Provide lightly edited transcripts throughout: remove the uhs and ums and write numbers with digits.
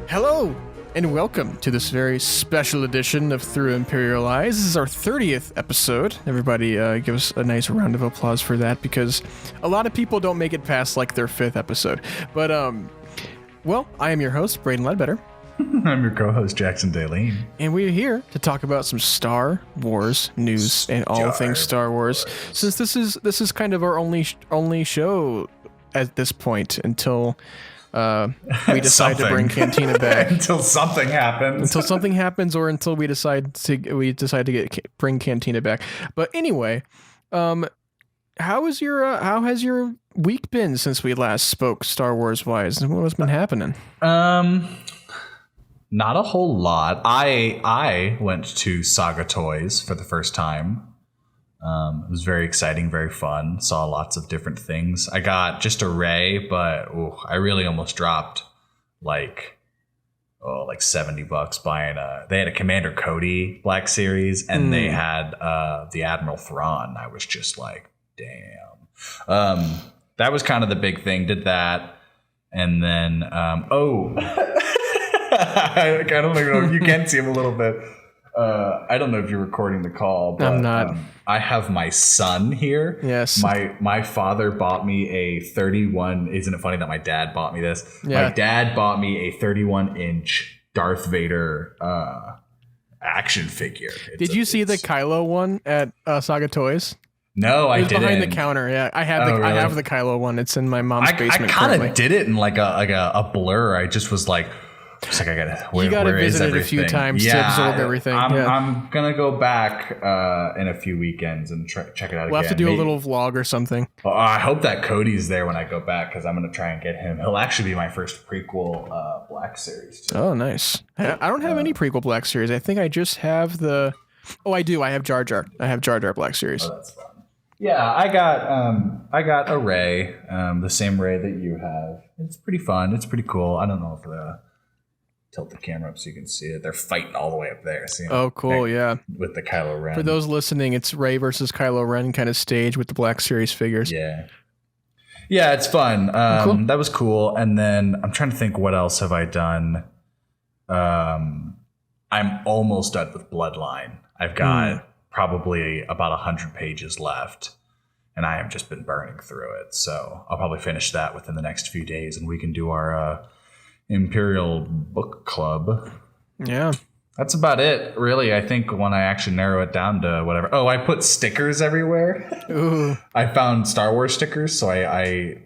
Hello, and welcome to this very special edition of Through Imperial Eyes. This is our 30th episode. Everybody give us a nice round of applause for that, because a lot of people don't make it past, like, their 5th episode. But, well, I am your host, Braydon Leadbetter. I'm your co-host, Jackson Daleen. And we're here to talk about some Star Wars news and all things Star Wars. Since this is kind of our only show at this point until... we decide to bring Cantina back until something happens, or until we decide to bring Cantina back. But anyway, how has your week been since we last spoke Star Wars wise? What's been happening? Not a whole lot. I went to Saga Toys for the first time. It was very exciting, very fun. Saw lots of different things. I got just a Rey, but I really almost dropped like $70 buying they had a Commander Cody Black Series, and they had the Admiral Thrawn. I was just like, damn. That was kind of the big thing. Did that, and then I don't know. You can see him a little bit. I don't know if you're recording the call, but I'm not. I have my son here. Yes. My father bought me a 31. Isn't it funny that my dad bought me this? Yeah. My dad bought me a 31-inch Darth Vader action figure. Did you see the Kylo one at Saga Toys? No, I didn't. Behind the counter. Yeah, I have really? I have the Kylo one. It's in my mom's basement. I kind of did it in like a blur. I just was like. It's like You gotta visit it a few times to absorb everything. I'm gonna go back in a few weekends and check it out again. We'll have to do a little vlog or something. Well, I hope that Cody's there when I go back, because I'm gonna try and get him. He'll actually be my first prequel Black Series too. Oh, nice. I don't have any prequel Black Series. I think I just have the... Oh, I do. I have Jar Jar. I have Jar Jar Black Series. Oh, that's fun. Yeah, I got a Rey, the same Rey that you have. It's pretty fun. It's pretty cool. I don't know if tilt the camera up so you can see it. They're fighting all the way up there. See oh, cool, yeah. With the Kylo Ren. For those listening, it's Rey versus Kylo Ren kind of stage with the Black Series figures. Yeah. Yeah, it's fun. Cool. That was cool. And then I'm trying to think, what else have I done? I'm almost done with Bloodline. I've got probably about 100 pages left, and I have just been burning through it. So I'll probably finish that within the next few days, and we can do our... Imperial Book Club. Yeah. That's about it, really. I think when I actually narrow it down to whatever. Oh, I put stickers everywhere. Ooh. I found Star Wars stickers, so I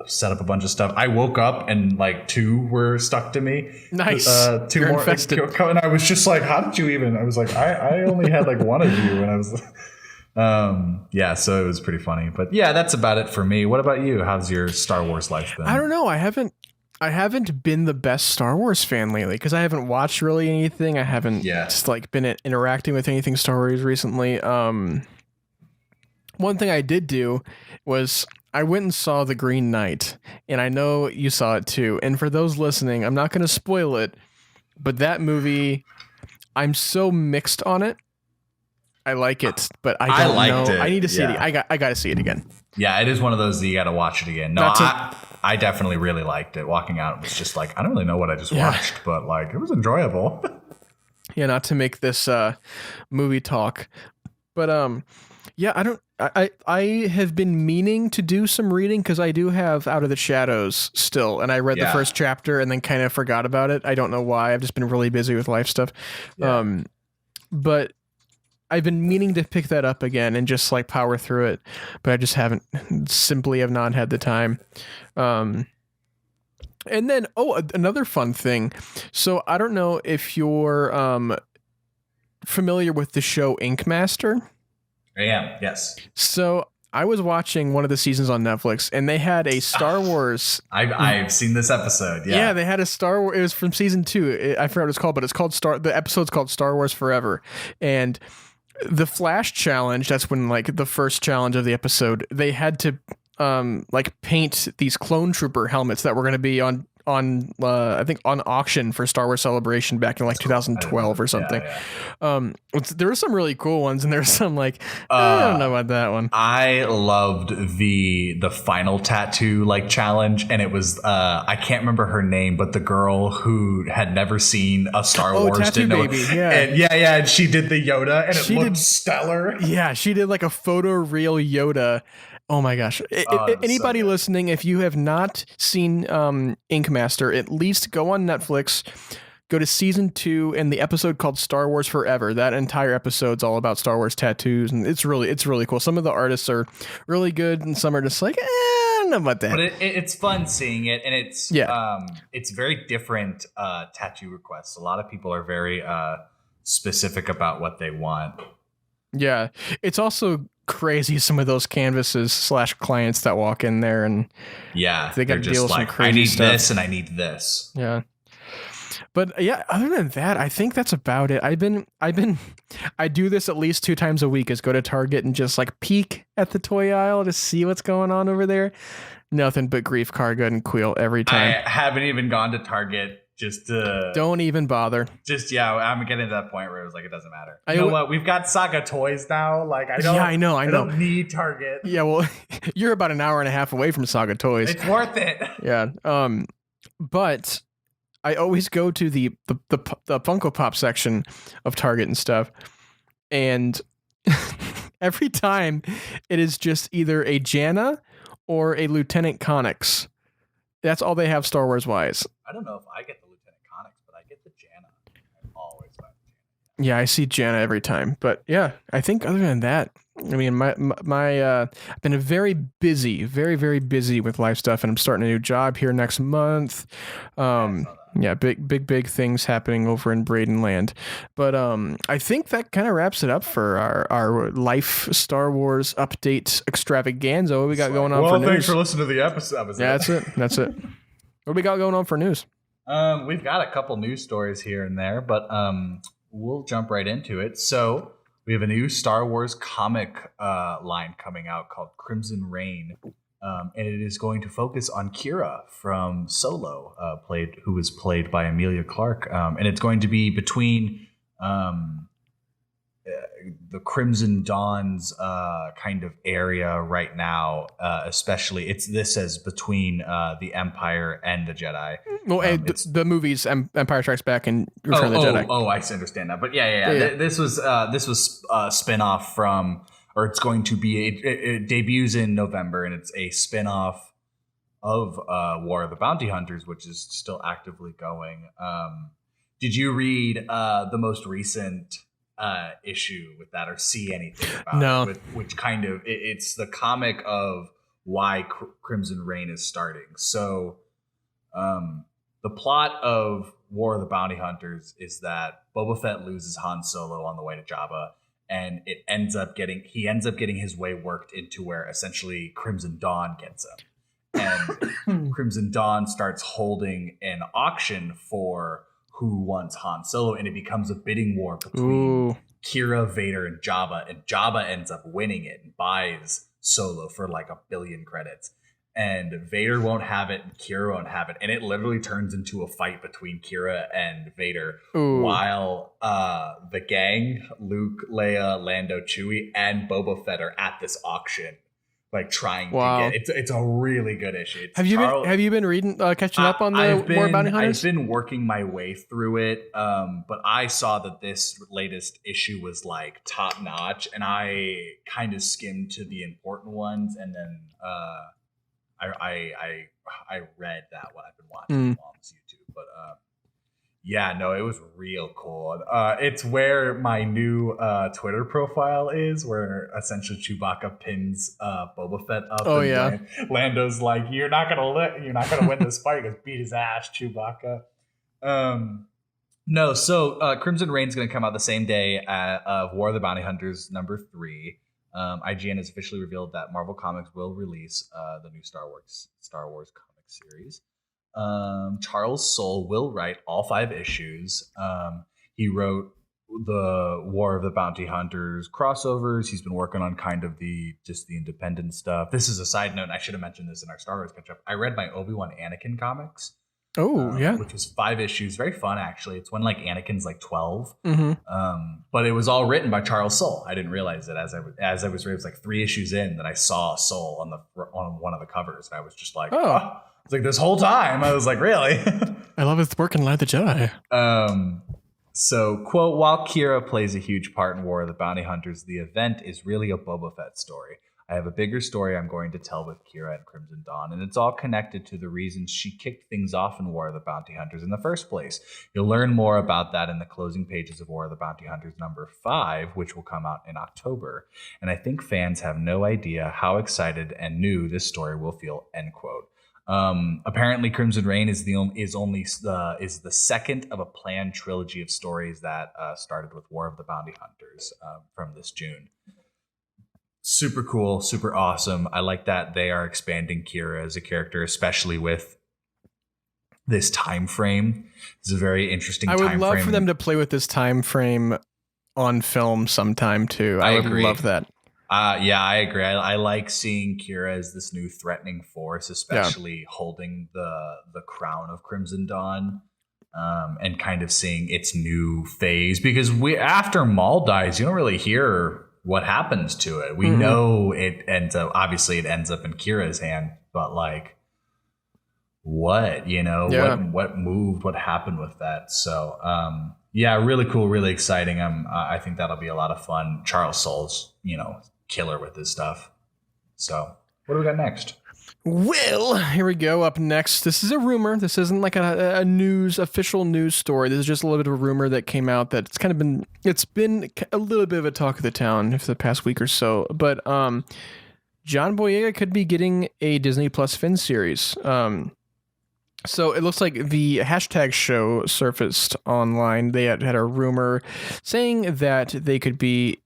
set up a bunch of stuff. I woke up and like 2 were stuck to me. Nice. 2 You're more infested. And I was just like, how did you even? I was like, I only had like 1 of you, and I was yeah, so it was pretty funny. But yeah, that's about it for me. What about you? How's your Star Wars life been? I don't know. I haven't been the best Star Wars fan lately, because I haven't watched really anything. I haven't just like been interacting with anything Star Wars recently. One thing I did do was I went and saw The Green Knight, and I know you saw it too. And for those listening, I'm not going to spoil it, but that movie, I'm so mixed on it. I like it, but I don't know. I need to see it. I got to see it again. Yeah, it is one of those that you got to watch it again. No, I definitely really liked it. Walking out, it was just like, I don't really know what I just watched, but like, it was enjoyable. Yeah, not to make this movie talk, but I have been meaning to do some reading, because I do have Out of the Shadows still, and I read the first chapter and then kind of forgot about it. I don't know why. I've just been really busy with life stuff. Yeah. But I've been meaning to pick that up again and just like power through it, but I just have not had the time. And then, another fun thing. So I don't know if you're familiar with the show Ink Master. I am, yes. So I was watching one of the seasons on Netflix, and they had a Star Wars. I've seen this episode. Yeah, they had a Star Wars. It was from season 2. I forgot what it's called, but it's called the episode's called Star Wars Forever. And the Flash challenge, that's when like the first challenge of the episode, they had to like paint these clone trooper helmets that were going to be on I think on auction for Star Wars Celebration back in like 2012 or something. There were some really cool ones, and there's some like I don't know about that one. I loved the final tattoo like challenge, and it was I can't remember her name, but the girl who had never seen a Star Wars Tattoo didn't Baby, know. And she did the Yoda, and it looked stellar. Yeah, she did like a photoreal Yoda. Oh my gosh. Anybody listening, if you have not seen Ink Master, at least go on Netflix, go to season 2 and the episode called Star Wars Forever. That entire episode's all about Star Wars tattoos, and it's really cool. Some of the artists are really good, and some are just like, I don't know about that. But it's fun seeing it, and it's very different tattoo requests. A lot of people are very specific about what they want. Yeah, it's also crazy some of those canvases / clients that walk in there, and they got to deal with some crazy stuff. I need this and I need this. Yeah. But yeah, other than that, I think that's about it. I do this at least 2 times a week, is go to Target and just like peek at the toy aisle to see what's going on over there. Nothing but grief, Cargo, and Queel every time. I haven't even gone to Target. Just don't even bother. I'm getting to that point where it was like, it doesn't matter. You know what? We've got Saga toys now. Like I don't need Target. Yeah, well, you're about an hour and a half away from Saga toys. It's worth it. Yeah. But I always go to the Funko Pop section of Target and stuff, and every time it is just either a Janna or a Lieutenant Connix. That's all they have Star Wars wise. I don't know if I get the Lieutenant Connix, but I get the Janna. I always buy the Janna. Yeah, I see Janna every time. But yeah, I think other than that, I mean, I've been very very busy with life stuff, and I'm starting a new job here next month. Big things happening over in Braydon land. But I think that kind of wraps it up for our life Star Wars update extravaganza. What we got going on for news? Well, thanks for listening to the episode. Yeah, that's it. What we got going on for news? We've got a couple news stories here and there, but we'll jump right into it. So we have a new Star Wars comic line coming out called Crimson Reign. And it is going to focus on Kira from Solo, who was played by Emilia Clarke. And it's going to be between the Crimson Dawn's kind of area right now, especially. This is between the Empire and the Jedi. Well, the movies Empire Strikes Back and Return of the Jedi. Oh, I understand that. But yeah. This was a spin-off from... Or it's going to be it debuts in November, and it's a spin-off of War of the Bounty Hunters, which is still actively going. Did you read the most recent issue with that, or see anything about it? Which kind of it's the comic of why Crimson Reign is starting. So the plot of War of the Bounty Hunters is that Boba Fett loses Han Solo on the way to Jabba. And he ends up getting his way worked into where essentially Crimson Dawn gets him. And Crimson Dawn starts holding an auction for who wants Han Solo, and it becomes a bidding war between Kira, Vader, and Jabba ends up winning it and buys Solo for like 1 billion credits. And Vader won't have it, and Kira won't have it, and it literally turns into a fight between Kira and Vader. While the gang, Luke, Leia, Lando, Chewie, and Boba Fett are at this auction, like trying to get. It's a really good issue. Have you been reading, catching up on the War Bounty Hunters? I've been working my way through it, but I saw that this latest issue was like top notch, and I kind of skimmed to the important ones, and then. I read that what I've been watching on YouTube, but it was real cool. It's where my new Twitter profile is, where essentially Chewbacca pins Boba Fett up. Oh yeah, Lando's like, you're not gonna win this fight. He goes, beat his ass, Chewbacca. Crimson Reign's gonna come out the same day of War of the Bounty Hunters #3. IGN has officially revealed that Marvel Comics will release the new Star Wars comic series. Charles Soule will write all 5 issues. He wrote the War of the Bounty Hunters crossovers. He's been working on kind of the independent stuff. This is a side note. I should have mentioned this in our Star Wars catch up. I read my Obi-Wan Anakin comics. Oh, yeah. Which was 5 issues. Very fun, actually. It's when like Anakin's like 12. Mm-hmm. But it was all written by Charles Soule. I didn't realize it as I was. It was like 3 issues in that I saw Soule on one of the covers, and I was just like, oh. It's like this whole time I was like, really? I love his work in Light the Jedi. So, quote, while Kira plays a huge part in War of the Bounty Hunters, the event is really a Boba Fett story. I have a bigger story I'm going to tell with Kira and Crimson Dawn, and it's all connected to the reasons she kicked things off in War of the Bounty Hunters in the first place. You'll learn more about that in the closing pages of War of the Bounty Hunters number 5, which will come out in October. And I think fans have no idea how excited and new this story will feel, end quote. Apparently Crimson Reign is the second of a planned trilogy of stories that started with War of the Bounty Hunters from this June. Super cool, super awesome. I like that they are expanding Kira as a character, especially with this time frame. It's a very interesting time frame. I would love for them to play with this time frame on film sometime too. I would love that. Yeah, I agree. I like seeing Kira as this new threatening force, especially holding the crown of Crimson Dawn, and kind of seeing its new phase. Because after Maul dies, you don't really hear what happens to it. We know it ends up, obviously it ends up in Kira's hand, but like what, what moved, what happened with that. So, yeah, really cool, really exciting. I think that'll be a lot of fun. Charles Soule's, killer with this stuff. So what do we got next? Well, here we go. Up next, this is a rumor. This isn't like a official news story. This is just a little bit of a rumor that came out that it's been a little bit of a talk of the town for the past week or so. But John Boyega could be getting a Disney Plus Finn series. So it looks like the hashtag show surfaced online. They had a rumor saying that they could be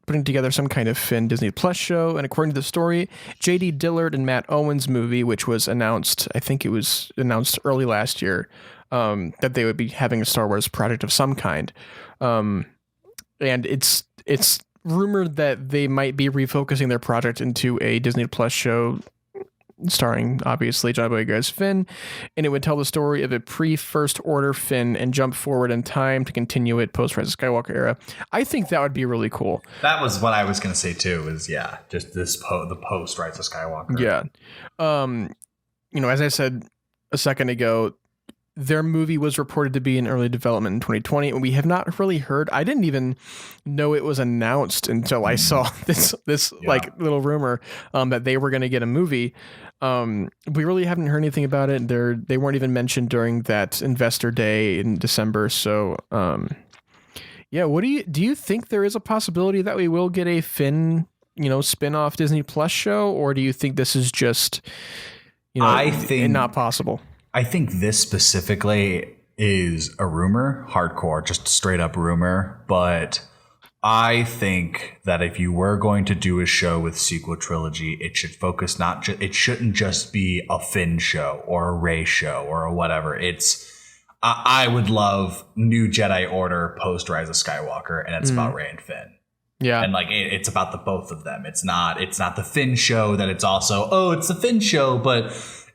putting together some kind of Finn Disney Plus show. And according to the story, J.D. Dillard and Matt Owen's movie, which was announced, I think it was announced early last year, that they would be having a Star Wars project of some kind. And it's rumored that they might be refocusing their project into a Disney Plus show starring, obviously, John Boyega as Finn, and it would tell the story of a pre-First Order Finn and jump forward in time to continue it post-Rise of Skywalker era. I think that would be really cool. That was what I was going to say, too, is, just this the post-Rise of Skywalker. Yeah. As I said a second ago, their movie was reported to be in early development in 2020, and we have not really heard. I didn't even know it was announced until I saw this like little rumor that they were going to get a movie. We really haven't heard anything about it. They weren't even mentioned during that investor day in December. So, what do you think there is a possibility that we will get a Finn, spin-off Disney Plus show, or do you think this is just, I think not possible? I think this specifically is a rumor, hardcore, just straight up rumor. But I think that if you were going to do a show with sequel trilogy, it should focus it shouldn't just be a Finn show or a Rey show or a whatever. I would love new Jedi Order post Rise of Skywalker, and it's about Rey and Finn. Yeah. And it's about the both of them. It's not the Finn show that it's also, it's the Finn show, but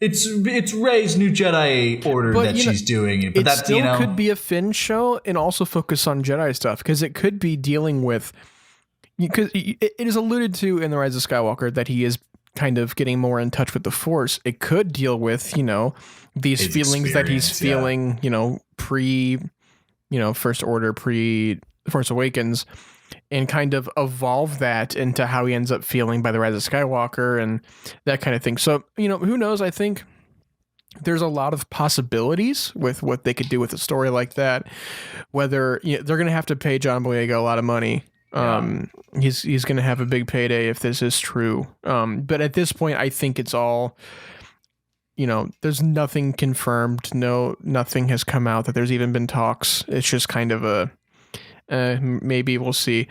it's Rey's new Jedi Order that she's doing. But that still could be a Finn show and also focus on Jedi stuff, because it could be dealing with, because it is alluded to in The Rise of Skywalker that he is kind of getting more in touch with the Force. It could deal with, these his feelings that he's feeling, pre, First Order, pre Force Awakens, and kind of evolve that into how he ends up feeling by The Rise of Skywalker and that kind of thing. So, who knows? I think there's a lot of possibilities with what they could do with a story like that. Whether they're going to have to pay John Boyega a lot of money. He's going to have a big payday if this is true. But at this point, I think it's all, there's nothing confirmed. Nothing has come out that there's even been talks. It's just kind of a, maybe we'll see.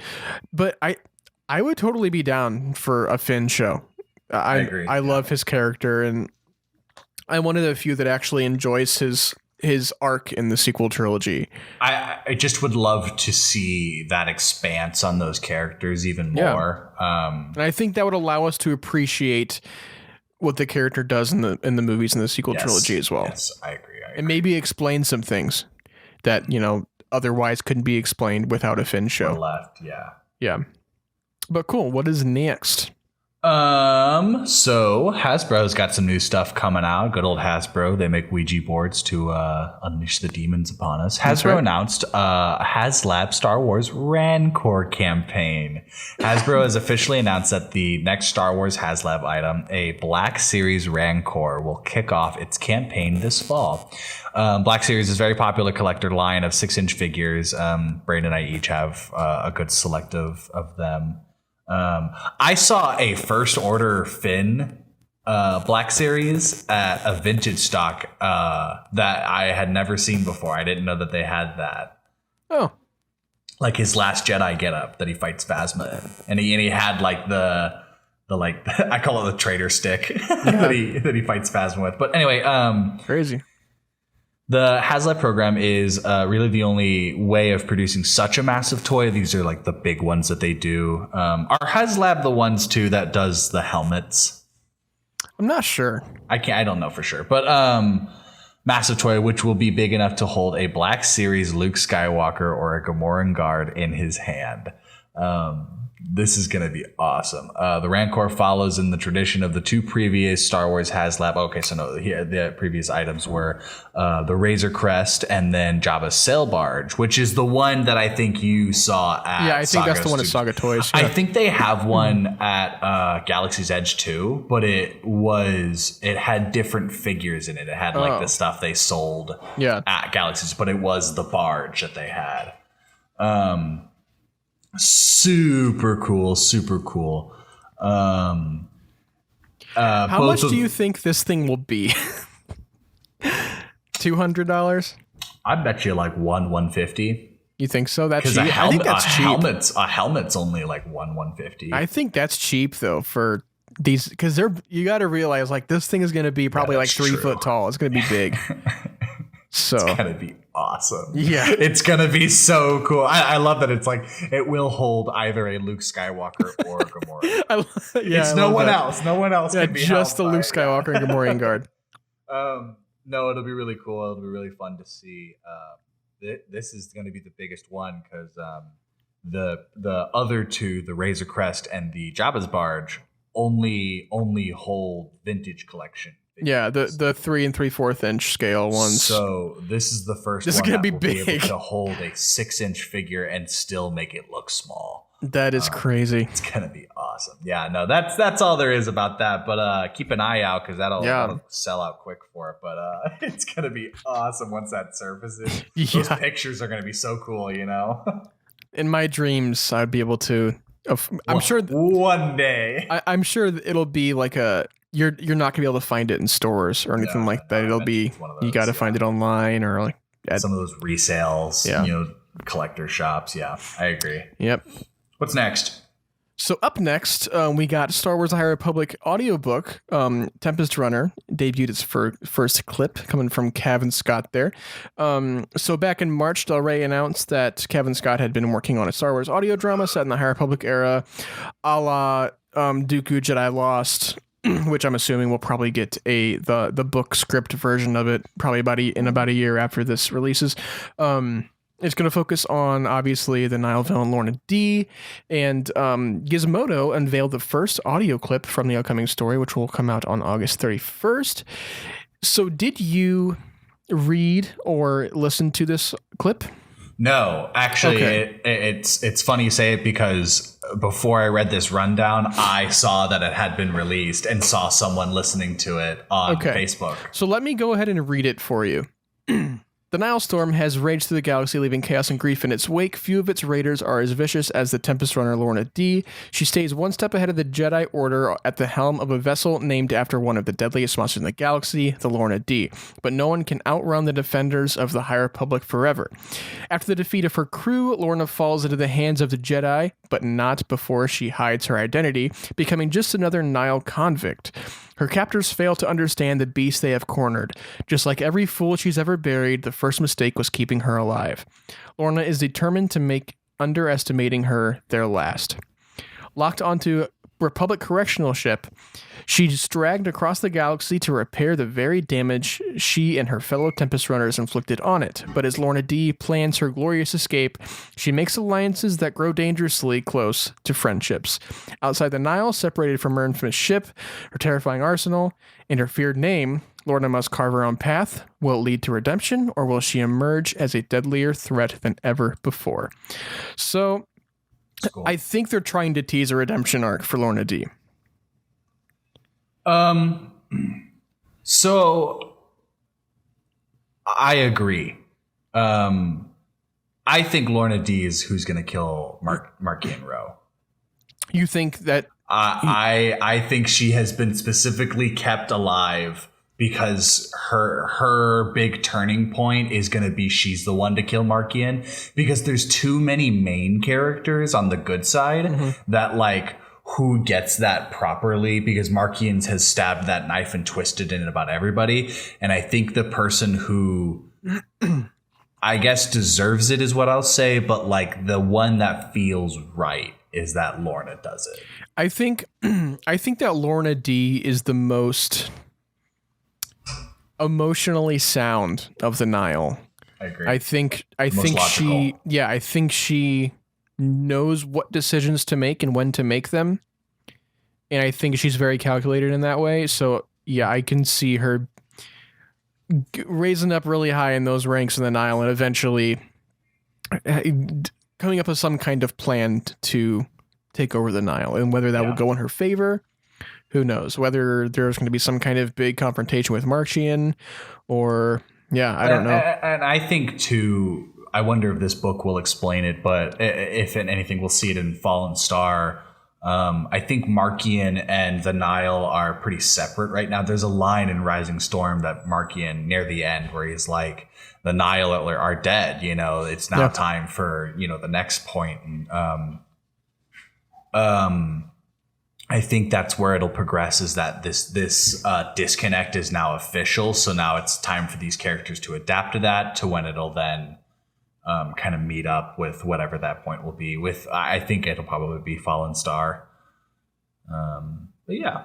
But I would totally be down for a Finn show. I agree. I love his character, and I'm one of the few that actually enjoys his arc in the sequel trilogy. I just would love to see that expanse on those characters even more. And I think that would allow us to appreciate what the character does in the movies and the sequel trilogy as well. Yes, I agree. And maybe explain some things that, otherwise couldn't be explained without a Finn show. Left, yeah. Yeah. But cool. What is next? So Hasbro's got some new stuff coming out. Good old Hasbro. They make Ouija boards to unleash the demons upon us. Hasbro announced Haslab Star Wars Rancor campaign. Hasbro has officially announced that the next Star Wars Haslab item, a Black Series Rancor, will kick off its campaign this fall. Black Series is a very popular collector line of 6-inch figures. Braydon and I each have a good select of them. I saw a First Order Finn Black Series at a vintage stock that I had never seen before. I didn't know that they had that. Oh, like his Last Jedi getup that he fights Phasma in, and he had like the like I call it the traitor stick that he fights Phasma with. But anyway, crazy. The Haslab program is really the only way of producing such a massive toy. These are like the big ones that they do. Are Haslab the ones too that does the helmets? I'm not sure. I don't know for sure, but massive toy, which will be big enough to hold a Black Series Luke Skywalker or a Gamoran guard in his hand. This is going to be awesome. The Rancor follows in the tradition of the two previous Star Wars Haslab. Okay, so no, the previous items were the Razor Crest and then Jabba's Sail Barge, which is the one that I think you saw at I think that's the one at Saga Toys. Yeah. I think they have one at Galaxy's Edge too, but it had different figures in it. It had like the stuff they sold at Galaxy's, but it was the barge that they had. Super cool. How much do you think this thing will be? $200? I bet you like $150. You think so? That's cheap. I think that's cheap. A helmet's only like $150. I think that's cheap though for these, because you got to realize like this thing is going to be probably like 3 foot tall. It's going to be big. So it's going to be awesome. Yeah. It's going to be so cool. I love that it's like it will hold either a Luke Skywalker or a Gamorrean. It's no one else. No one else can be just the Luke Skywalker and Gamorrean guard. No, it'll be really cool. It'll be really fun to see. This is going to be the biggest one because the other two, the Razor Crest and the Jabba's Barge, only hold vintage collection. Yeah, the 3 3/4 inch scale ones. So this is the first. This one is gonna that be will big. Be able to hold a 6-inch figure and still make it look small. That is crazy. It's gonna be awesome. Yeah, no, that's all there is about that. But keep an eye out because that'll sell out quick for it. But it's gonna be awesome once that surfaces. Those pictures are gonna be so cool. In my dreams, I'd be able to. I'm sure one day. I'm sure it'll be like a. You're not gonna be able to find it in stores or anything like that. It'll be you got to find it online or like at some of those resales, collector shops. Yeah, I agree. Yep. What's next? So up next, we got Star Wars: The High Republic audiobook. Tempest Runner debuted its first clip coming from Cavan Scott there. So back in March, Del Rey announced that Cavan Scott had been working on a Star Wars audio drama set in the High Republic era, a la Dooku Jedi Lost, which I'm assuming we'll probably get the book script version of it probably in about a year after this releases. It's going to focus on, obviously, the Nile villain Lorna D, and Gizmodo unveiled the first audio clip from the upcoming story, which will come out on August 31st. So did you read or listen to this clip? No, actually, it's funny you say it because before I read this rundown, I saw that it had been released and saw someone listening to it on Facebook. So let me go ahead and read it for you. The Nile storm has raged through the galaxy, leaving chaos and grief in its wake. Few of its raiders are as vicious as the Tempest Runner Lorna D. She stays one step ahead of the Jedi Order at the helm of a vessel named after one of the deadliest monsters in the galaxy, the Lorna D. But no one can outrun the defenders of the High Republic forever. After the defeat of her crew, Lorna falls into the hands of the Jedi, but not before she hides her identity, becoming just another Nile convict. Her captors fail to understand the beast they have cornered. Just like every fool she's ever buried, the first mistake was keeping her alive. Lorna is determined to make underestimating her their last. Locked onto Republic correctional ship. She's dragged across the galaxy to repair the very damage she and her fellow Tempest Runners inflicted on it. But as Lorna D plans her glorious escape, she makes alliances that grow dangerously close to friendships. Outside the Nile, separated from her infamous ship, her terrifying arsenal, and her feared name, Lorna must carve her own path. Will it lead to redemption, or will she emerge as a deadlier threat than ever before? So, cool. I think they're trying to tease a redemption arc for Lorna D. So I agree. I think Lorna D is who's going to kill Markian Rowe. You think that? I think she has been specifically kept alive because her big turning point is going to be she's the one to kill Markian, because there's too many main characters on the good side that like who gets that properly, because Markian has stabbed that knife and twisted in about everybody. And I think the person who I guess deserves it is what I'll say, but like the one that feels right is that Lorna does it. I think that Lorna D is the most emotionally sound of the Nile. I agree. I think she knows what decisions to make and when to make them. And I think she's very calculated in that way. So yeah, I can see her raising up really high in those ranks in the Nile and eventually coming up with some kind of plan to take over the Nile. And whether that will go in her favor, who knows? Whether there's going to be some kind of big confrontation with Marchian or, I don't know. And I think too, I wonder if this book will explain it, but if anything, we'll see it in Fallen Star. I think Markian and the Nile are pretty separate right now. There's a line in Rising Storm that Markian near the end where he's like, the Nile are dead. You know, it's now time for, the next point. And, I think that's where it'll progress, is that this disconnect is now official. So now it's time for these characters to adapt to that, to when it'll then kind of meet up with whatever that point will be. With I think it'll probably be Fallen Star. But yeah,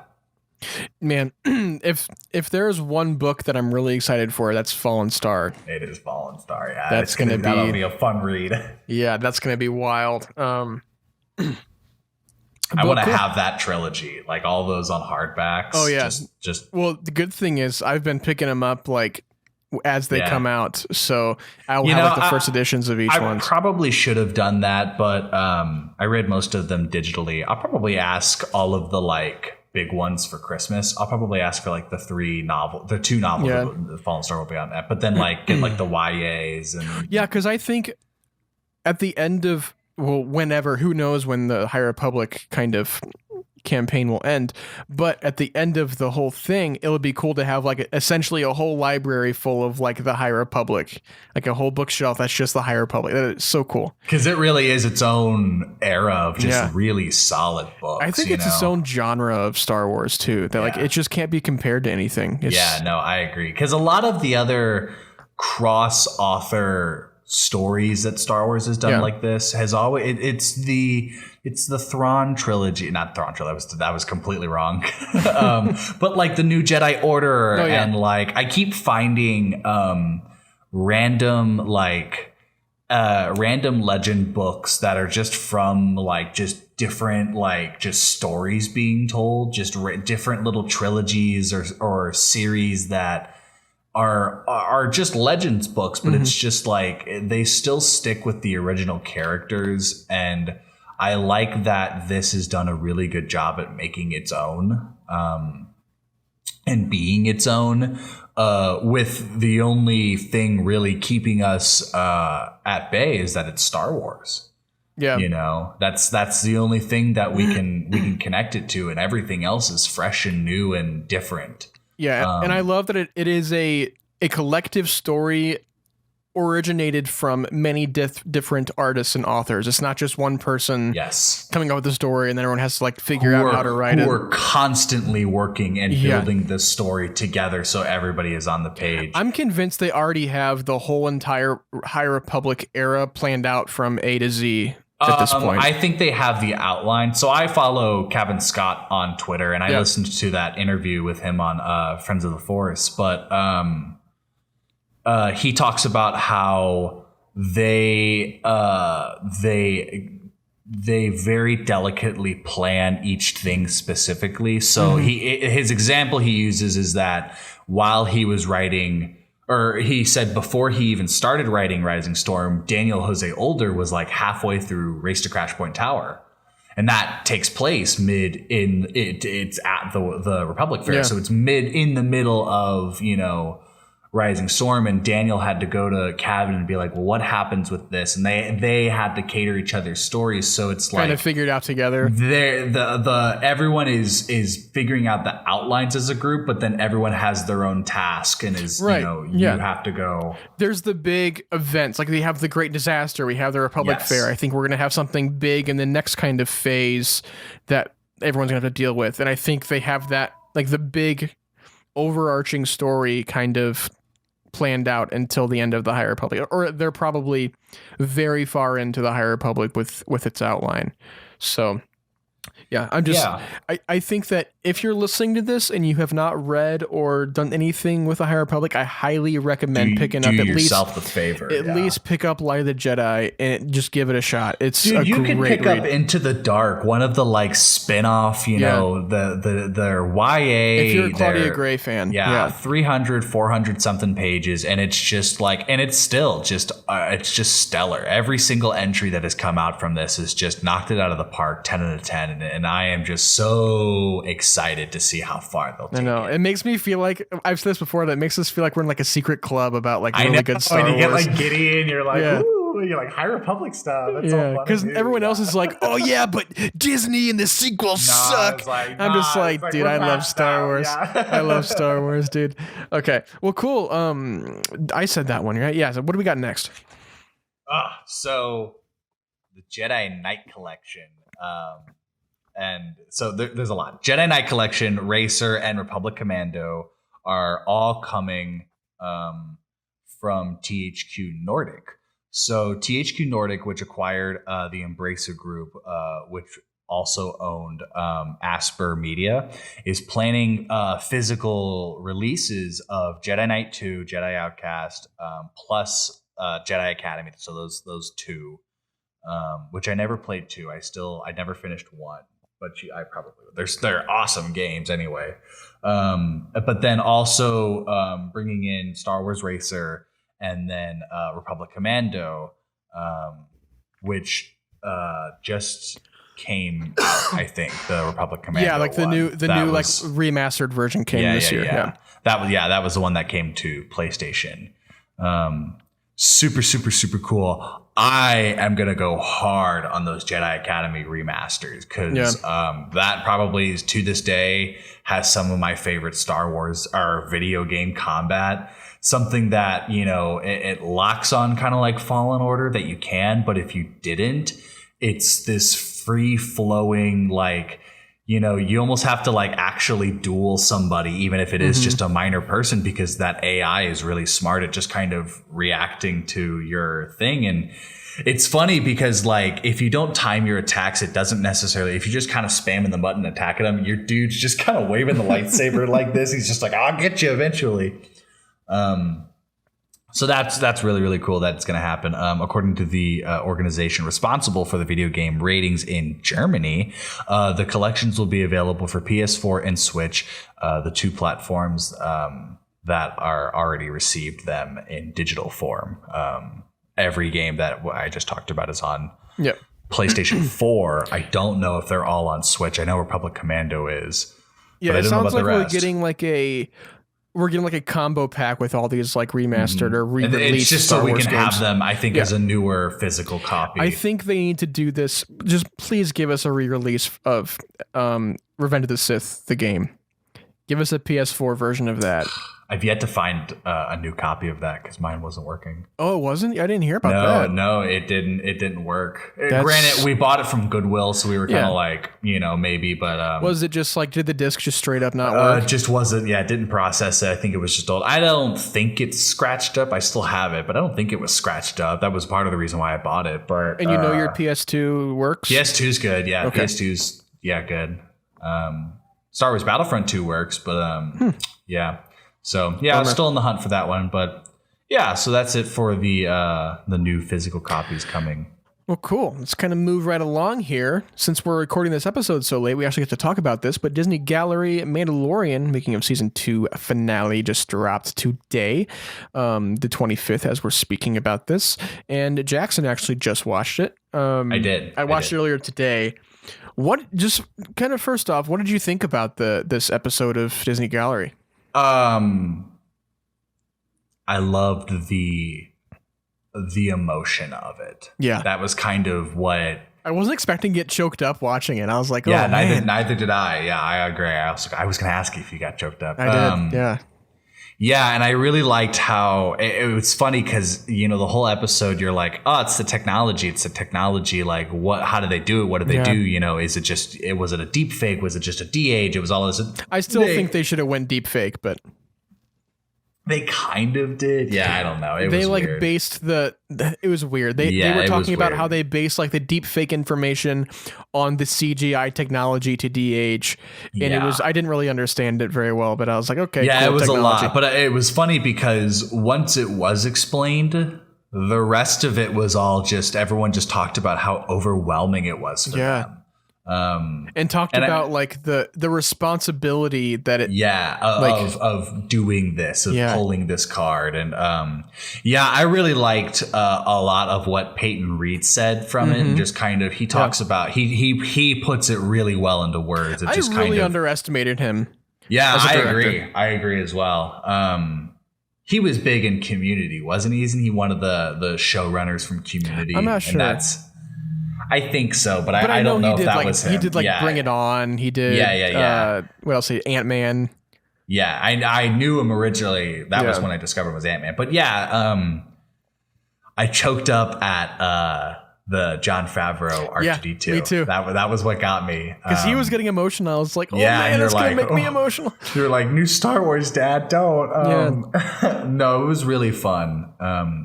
man, if there's one book that I'm really excited for, that's Fallen Star. It is Fallen Star. Yeah, that'll be a fun read. Yeah, that's gonna be wild. I want to have that trilogy, like all those on hardbacks. Oh yeah, just well, the good thing is I've been picking them up like as they come out, so I'll have like the first editions of each one. I probably should have done that, but I read most of them digitally. I'll probably ask all of the like big ones for Christmas. I'll probably ask for like the two novels the Fallen Star will be on that, but then like get like the YAs and because I think at the end of whenever, who knows when the High Republic kind of campaign will end, but at the end of the whole thing, it would be cool to have like essentially a whole library full of like the High Republic, like a whole bookshelf that's just the High Republic. That is so cool, because it really is its own era of just really solid books. I think it's its own genre of Star Wars too, that like it just can't be compared to anything. I agree, because a lot of the other cross author stories that Star Wars has done like this has always it's the Thrawn trilogy, not Thrawn trilogy, that was completely wrong. But like the new Jedi Order and like I keep finding random legend books that are just from like just different like just stories being told, just different little trilogies or series that are just legends books, but it's just like they still stick with the original characters, and I like that this has done a really good job at making its own and being its own, with the only thing really keeping us at bay is that it's Star Wars. That's the only thing that we can connect it to, and everything else is fresh and new and different. Yeah, and I love that it is a collective story originated from many different artists and authors. It's not just one person coming up with the story, and then everyone has to like figure out how to write it. We're constantly working and building this story together, so everybody is on the page. I'm convinced they already have the whole entire High Republic era planned out from A to Z. at this point? I think they have the outline. So I follow Kevin Scott on Twitter, and I listened to that interview with him on Friends of the Force. But he talks about how they very delicately plan each thing specifically. So his example he uses is that while he was writing, or he said before he even started writing Rising Storm, Daniel Jose Older was like halfway through Race to Crash Point Tower. And that takes place it's at the Republic Fair. Yeah. So it's in the middle of, Rising Storm, and Daniel had to go to Cavan and be like, well, what happens with this? And they had to cater each other's stories. So it's kind of figured out together. Everyone is figuring out the outlines as a group, but then everyone has their own task and is, you have to go. There's the big events, like we have the Great Disaster, we have the Republic Fair. I think we're going to have something big in the next kind of phase that everyone's going to have to deal with. And I think they have that, like the big overarching story kind of planned out until the end of the High Republic, or they're probably very far into the High Republic with its outline. So I think that if you're listening to this and you have not read or done anything with the High Republic, I highly recommend picking up at least pick up Light of the Jedi and just give it a shot. It's a you great can pick read. up Into the Dark, one of the like spin-off, the YA. If you're a Claudia Gray fan, 300, 400 something pages, and it's just like, and it's still just it's just stellar. Every single entry that has come out from this has just knocked it out of the park, 10 out of 10, and I am just so excited to see how far they'll take it. It makes me feel like, I've said this before, that makes us feel like we're in like a secret club about like really good Star Wars. When you get like giddy and you're like, ooh, you're like High Republic stuff. That's all fun. Because everyone else is like, oh yeah, but Disney and the sequels suck. I'm just like, dude, I love Star Wars. I love Star Wars, dude. Okay, well, cool. I said that one, right? Yeah. So what do we got next? So the Jedi Knight Collection. And so there's a lot. Jedi Knight Collection, Racer, and Republic Commando are all coming from THQ Nordic. So THQ Nordic, which acquired the Embracer Group, which also owned Asper Media, is planning physical releases of Jedi Knight 2, Jedi Outcast, plus Jedi Academy. So those two, which I never played 2. I never finished 1. But I probably will. They're awesome games anyway. But then also bringing in Star Wars Racer and then Republic Commando, which just came out, I think, the Republic Commando. Yeah, like the new remastered version came this year. Yeah. That was the one that came to PlayStation. Super, super, super cool. I am going to go hard on those Jedi Academy remasters because that probably is, to this day, has some of my favorite Star Wars or video game combat. Something that, it locks on kind of like Fallen Order that you can, but if you didn't, it's this free flowing, like, you almost have to like actually duel somebody, even if it is just a minor person, because that AI is really smart at just kind of reacting to your thing. And it's funny because like, if you don't time your attacks, it doesn't necessarily, if you just kind of spamming the button, attacking them, your dude's just kind of waving the lightsaber like this. He's just like, I'll get you eventually. So that's really, really cool that it's going to happen. According to the organization responsible for the video game ratings in Germany, the collections will be available for PS4 and Switch, the two platforms that are already received them in digital form. Every game that I just talked about is on PlayStation 4. I don't know if they're all on Switch. I know Republic Commando is. Yeah, it sounds like we're getting like a combo pack with all these like remastered or re-released it's just Star so we Wars can games. have them, I think, as a newer physical copy. I think they need to do this. Just please give us a re-release of Revenge of the Sith, the game. Give us a PS4 version of that. I've yet to find a new copy of that because mine wasn't working. Oh, it wasn't? I didn't hear about that. No, it didn't work. Granted, we bought it from Goodwill, so we were kind of like, maybe, but was it just like, did the disc just straight up not work? It just wasn't. Yeah, it didn't process it. I think it was just old. I don't think it's scratched up. I still have it, but I don't think it was scratched up. That was part of the reason why I bought it. But and your PS2 works? PS2's good. Yeah, okay. PS2's good. Star Wars Battlefront 2 works, but yeah. So yeah, I was still in the hunt for that one, but yeah. So that's it for the new physical copies coming. Well, cool. Let's kind of move right along here. Since we're recording this episode so late, we actually get to talk about this. But Disney Gallery Mandalorian, making of season 2 finale, just dropped today, the 25th, as we're speaking about this. And Jackson actually just watched it. I did. I watched it earlier today. Just kind of first off, what did you think about this episode of Disney Gallery? I loved the emotion of it. Yeah, that was kind of what I wasn't expecting to get choked up watching it. I was like, yeah, neither did I. Yeah, I agree. I was going to ask you if you got choked up. I did. Yeah, and I really liked how it was funny because, the whole episode, you're like, oh, it's the technology. It's the technology. Like, how did they do it? What did they do? Was it a deep fake? Was it just a de-age? It was all this. I still think they should have went deep fake, but they kind of did. Yeah, I don't know. They was weird. Based it was weird. They were talking about how they based like the deep fake information on the CGI technology to de-age. And I didn't really understand it very well, but I was like, okay, yeah, cool it was technology. a lot, but it was funny because once it was explained, the rest of it was all just, everyone just talked about how overwhelming it was for them. And talked about like the responsibility that it of doing this, of pulling this card. And I really liked a lot of what Peyton Reed said from it, and just kind of he talks about he puts it really well into words. I really underestimated him. Yeah, I agree as well. He was big in Community, wasn't he? Isn't he one of the showrunners from Community? I'm not sure. And I think so, but I don't know if that was him. He did Bring It On. He did. What else? Ant-Man. Yeah, I knew him originally. That was when I discovered him was Ant-Man. But I choked up at the Jon Favreau R2-D2. Me too. That was what got me. Because he was getting emotional. I was like, man, it's going to make me emotional. You were like, new Star Wars, Dad, don't. No, it was really fun.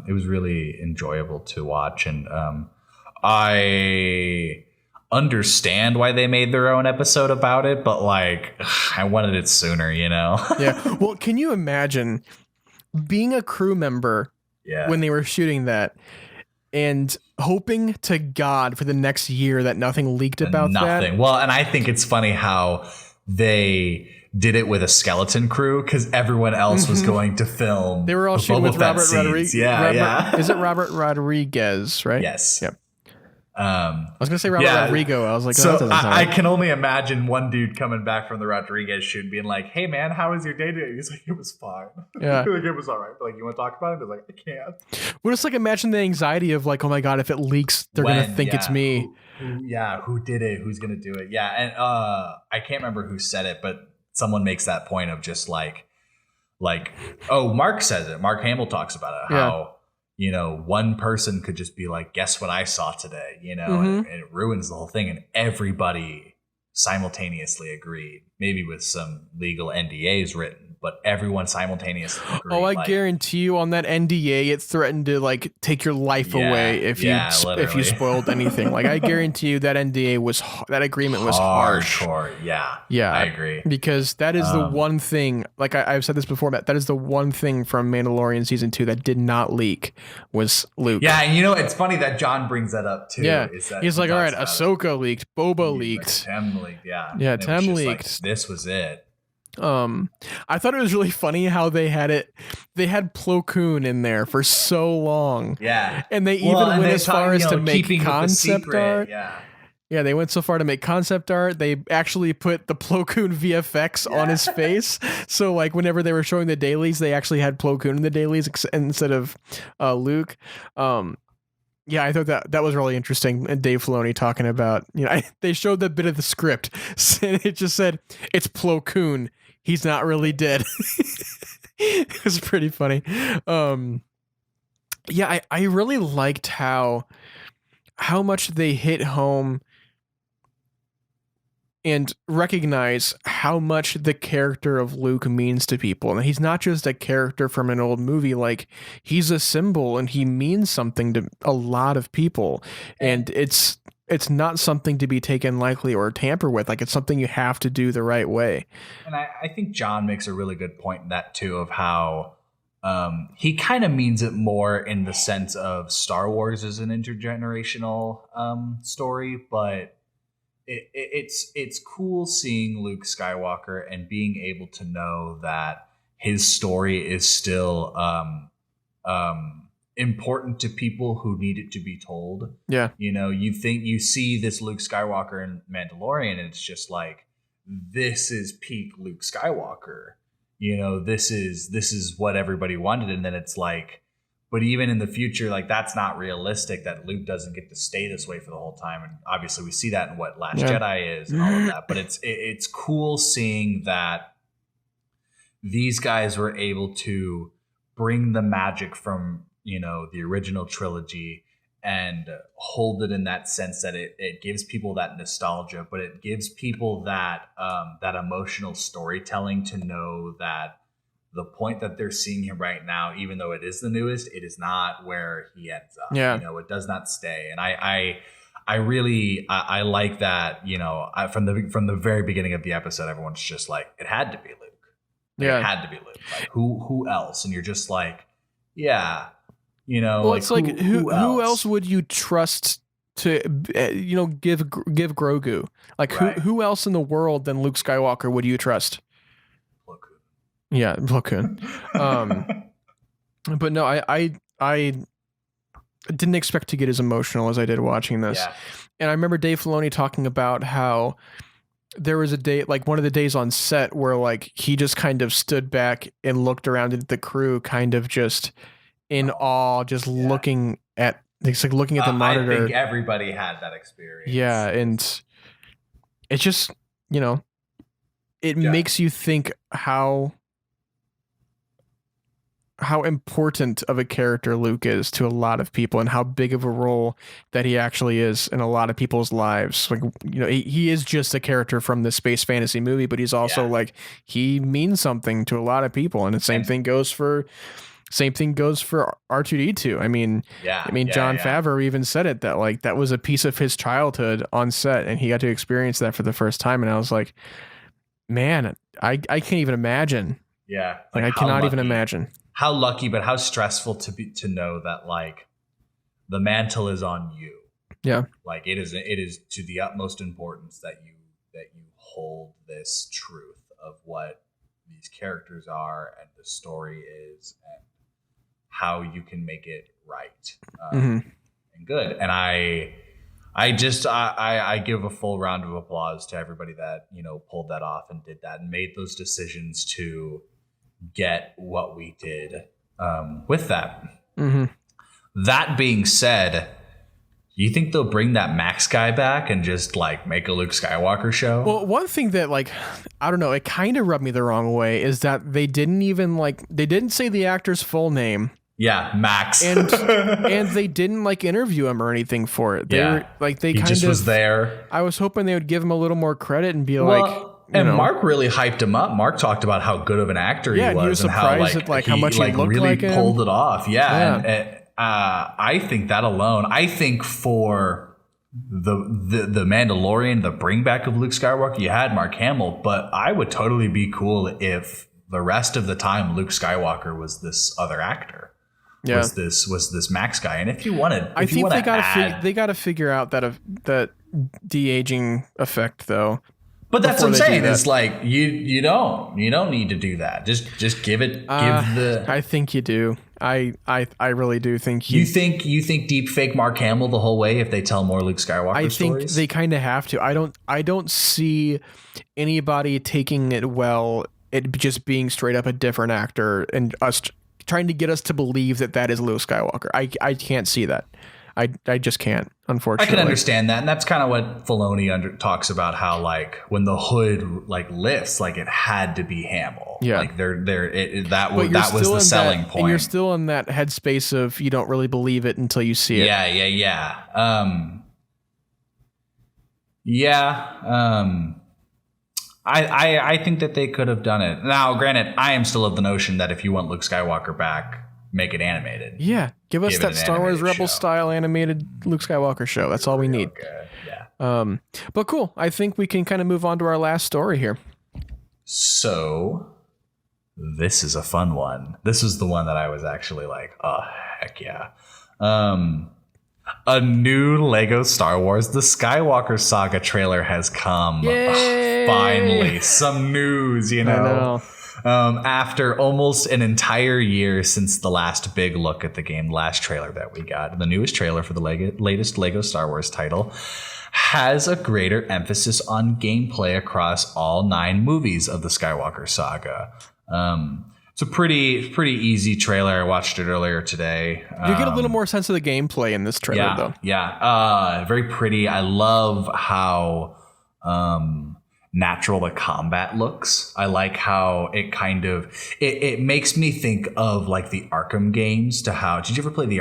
It was really enjoyable to watch. And I understand why they made their own episode about it, but I wanted it sooner, Yeah. Well, can you imagine being a crew member when they were shooting that and hoping to God for the next year that nothing leaked about that? Well, and I think it's funny how they did it with a skeleton crew because everyone else was going to film. They were all shooting with Robert Rodriguez. Yeah. Is it Robert Rodriguez, right? Yes. Yep. I was gonna say Robert Rodrigo. I was like, so I can only imagine one dude coming back from the Rodriguez shoot being like, "Hey man, how was your day today?" He's like, "It was fine." Yeah, it was all right. But you want to talk about it? He's like, "I can't." Well, just imagine the anxiety of oh my god, if it leaks, they're gonna think it's me. Who did it? Who's gonna do it? Yeah, and I can't remember who said it, but someone makes that point of just Mark says it. Mark Hamill talks about it. How one person could just be like, guess what I saw today, and it ruins the whole thing. And everybody simultaneously agreed, maybe with some legal NDAs written, but everyone simultaneously agreed. Oh, I guarantee you on that NDA, it threatened to take your life away if you spoiled anything. I guarantee you that NDA that agreement was harsh. Yeah, I agree. Because that is the one thing, I've said this before, Matt, that is the one thing from Mandalorian season 2 that did not leak was Luke. Yeah, and it's funny that John brings that up too. Yeah, he's like, all right, Ahsoka leaked, Boba leaked. Tem leaked, Yeah, Tem leaked. This was it. I thought it was really funny how they had Plo Koon in there for so long. Yeah. And they went as far as to make concept art. Yeah, they went so far to make concept art. They actually put the Plo Koon VFX on his face. So whenever they were showing the dailies, they actually had Plo Koon in the dailies instead of Luke. Yeah, I thought that was really interesting. And Dave Filoni talking about, they showed that bit of the script and it just said, it's Plo Koon. He's not really dead. It was pretty funny. Yeah, I really liked how much they hit home and recognize how much the character of Luke means to people. And he's not just a character from an old movie, like he's a symbol and he means something to a lot of people. And it's not something to be taken lightly or tamper with. Like, it's something you have to do the right way. And I think John makes a really good point in that too, of how he kind of means it more in the sense of Star Wars as an intergenerational story, but it's cool seeing Luke Skywalker and being able to know that his story is still important to people who need it to be told. Yeah. You know, you see this Luke Skywalker in Mandalorian and it's just like, this is peak Luke Skywalker. You know, this is what everybody wanted. And then it's like, but even in the future, like, that's not realistic, that Luke doesn't get to stay this way for the whole time. And obviously we see that in what Last Jedi is and all of that. But it's cool seeing that these guys were able to bring the magic from, you know, the original trilogy and hold it in that sense that it gives people that nostalgia, but it gives people that that emotional storytelling to know that the point that they're seeing him right now, even though it is the newest, it is not where he ends up. Yeah. You know, it does not stay. And I really like that, you know, from the very beginning of the episode, everyone's just like, it had to be Luke. Like, yeah. It had to be Luke. Like, who else? And you're just like, yeah, you know, well, like, it's like, who else would you trust to, you know, give Grogu? Like, Right. who else in the world than Luke Skywalker would you trust? Yeah, Plo Koon. But no, I didn't expect to get as emotional as I did watching this. Yeah. And I remember Dave Filoni talking about how there was a day, like one of the days on set, where like he just kind of stood back and looked around at the crew, kind of just in awe, just looking at, it's like looking at the monitor. I think everybody had that experience. Yeah, and it's just, you know, it makes you think how important of a character Luke is to a lot of people, and how big of a role that he actually is in a lot of people's lives. Like, you know, he is just a character from the space fantasy movie, but he's also like, he means something to a lot of people. And the same thing goes for R2D2. I mean, Jon Favreau even said it, that like, that was a piece of his childhood on set, and he got to experience that for the first time. And I was like, man, I can't even imagine. Yeah. Like I cannot even imagine. How lucky, but how stressful to know that like the mantle is on you. Yeah. Like it is to the utmost importance that you hold this truth of what these characters are and the story is and how you can make it right and good. And I give a full round of applause to everybody that, you know, pulled that off and did that and made those decisions to get what we did with that. That being said, do you think they'll bring that Max guy back and just like make a Luke Skywalker show? Well, one thing that like, I don't know, it kind of rubbed me the wrong way is that they didn't say the actor's full name. Yeah, Max. And they didn't like interview him or anything for it. They were like, he just was there. I was hoping they would give him a little more credit and be Mark really hyped him up. Mark talked about how good of an actor he was, and he was surprised at like how much he looked really like him. Pulled it off. Yeah. And I think that alone, I think for the Mandalorian, the bring back of Luke Skywalker, you had Mark Hamill, but I would totally be cool if the rest of the time Luke Skywalker was this other actor. Yeah. Was this Max guy? And if you wanted, I think they got to figure out that de-aging effect though. But that's what I'm saying. It's like you don't need to do that. Just give it. I think you do. I really do think you think deep fake Mark Hamill the whole way if they tell more Luke Skywalker stories. I think they kind of have to. I don't see anybody taking it well. It just being straight up a different actor and us trying to get us to believe that is Luke Skywalker. I can't see that. I just can't, I unfortunately. can understand that, and that's kind of what Filoni talks about. How like when the hood like lifts, like it had to be Hamill. Yeah, like that was the selling point. And you're still in that headspace of you don't really believe it until you see it. I think that they could have done it. Now, granted, I am still of the notion that if you want Luke Skywalker back, make it animated. Yeah, give us that Star Wars Rebel style animated Luke Skywalker show. That's all we need. Okay. Yeah. But cool. I think we can kind of move on to our last story here. So, this is a fun one. This was the one that I was actually like, oh, heck yeah. A new Lego Star Wars The Skywalker Saga trailer has come. Yay! Finally, some news, you know. After almost an entire year since the last big look at the game, last trailer that we got, the newest trailer for the latest Lego Star Wars title has a greater emphasis on gameplay across all 9 movies of the Skywalker Saga. It's a pretty easy trailer. I watched it earlier today. You get a little more sense of the gameplay in this trailer, though. Yeah. Very pretty. I love how natural the combat looks. I like how it kind of it makes me think of like the Arkham games. Did you ever play the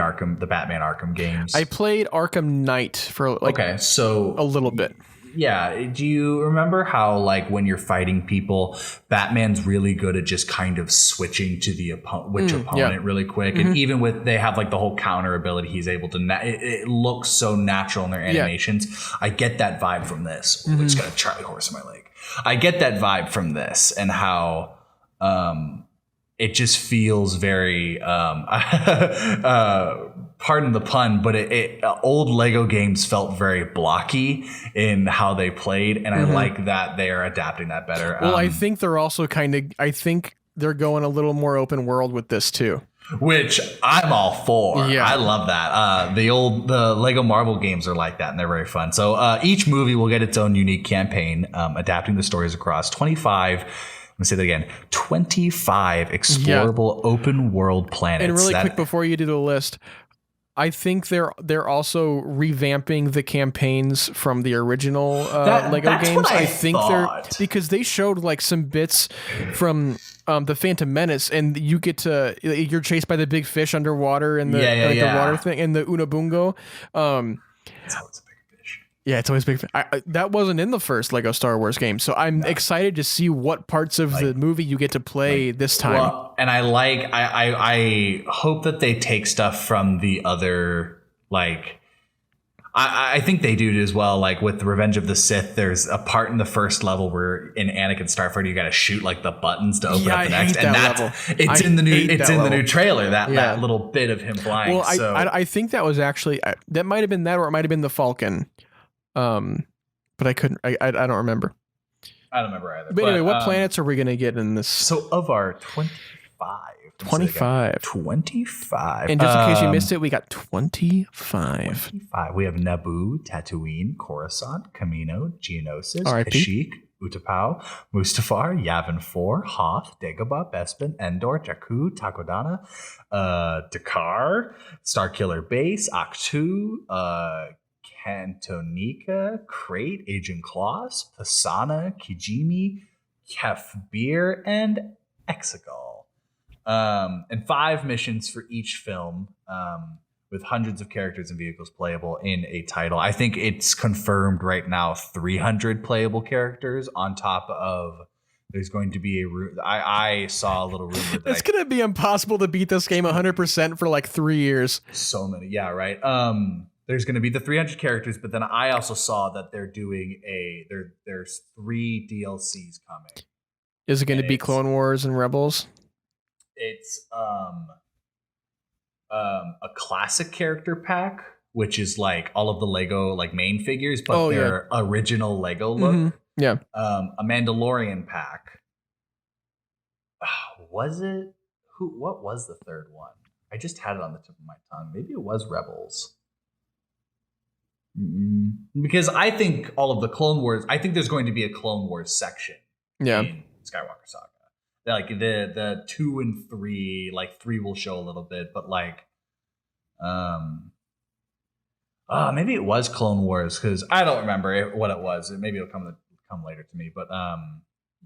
Batman Arkham games? I played Arkham Knight for a little bit. Yeah. Do you remember how, like, when you're fighting people, Batman's really good at just kind of switching to the opponent really quick. Mm-hmm. And even they have like the whole counter ability, he's able to, it looks so natural in their animations. Yeah. I get that vibe from this. Mm-hmm. It's got a Charlie horse in my leg. I get that vibe from this and how, it just feels very, pardon the pun, but old Lego games felt very blocky in how they played, and I like that they are adapting that better. Well, I think they're also I think they're going a little more open world with this too, which I'm all for. Yeah. I love that. The Lego Marvel games are like that, and they're very fun. So each movie will get its own unique campaign, adapting the stories across 25. I'm going to say that again. 25 explorable open world planets. And really quick before you do the list, I think they're also revamping the campaigns from the original Lego games. I think because they showed like some bits from the Phantom Menace, and you're chased by the big fish underwater and the water thing and the Unabungo. It's always a big fish. Yeah, it's always big. That wasn't in the first Lego Star Wars game, so I'm excited to see what parts of the movie you get to play this time. Well, and I hope that they take stuff from the other, like, I think they do it as well. Like with Revenge of the Sith, there's a part in the first level where in Anakin Starfighter you got to shoot like the buttons to open up the next, and it's in the new trailer. That little bit of him flying. Well, I think that was actually that might have been that, or it might have been the Falcon. But I couldn't. I don't remember. I don't remember either. But anyway, what planets are we gonna get in this? So of our 25. And just in case you missed it, we got 25. We have Naboo, Tatooine, Coruscant, Kamino, Geonosis, Kashyyyk, Utapau, Mustafar, Yavin 4, Hoth, Dagobah, Bespin, Endor, Jakku, Takodana, Dakar, Starkiller Base, Ahch-To, Cantonica, Crate, Agent Kloss, Pasana, Kijimi, Kefbir, and Exegol. And 5 missions for each film, with hundreds of characters and vehicles playable in a title. I think it's confirmed right now 300 playable characters on top of there's going to be I saw a little rumor that it's going to be impossible to beat this game 100% for like 3 years. So many. Yeah, right. There's going to be the 300 characters, but then I also saw that they're doing there's 3 DLCs coming. Is it going to be Clone Wars and Rebels? It's a classic character pack, which is like all of the Lego like main figures, but they're original Lego look. Mm-hmm. Yeah. A Mandalorian pack. Was it? What was the third one? I just had it on the tip of my tongue. Maybe it was Rebels. Because I think all of the Clone Wars, I think there's going to be a Clone Wars section in Skywalker Saga. Like the 2 and 3, like 3 will show a little bit, but like Maybe it was Clone Wars because I don't remember what it was. Maybe it'll come later to me. But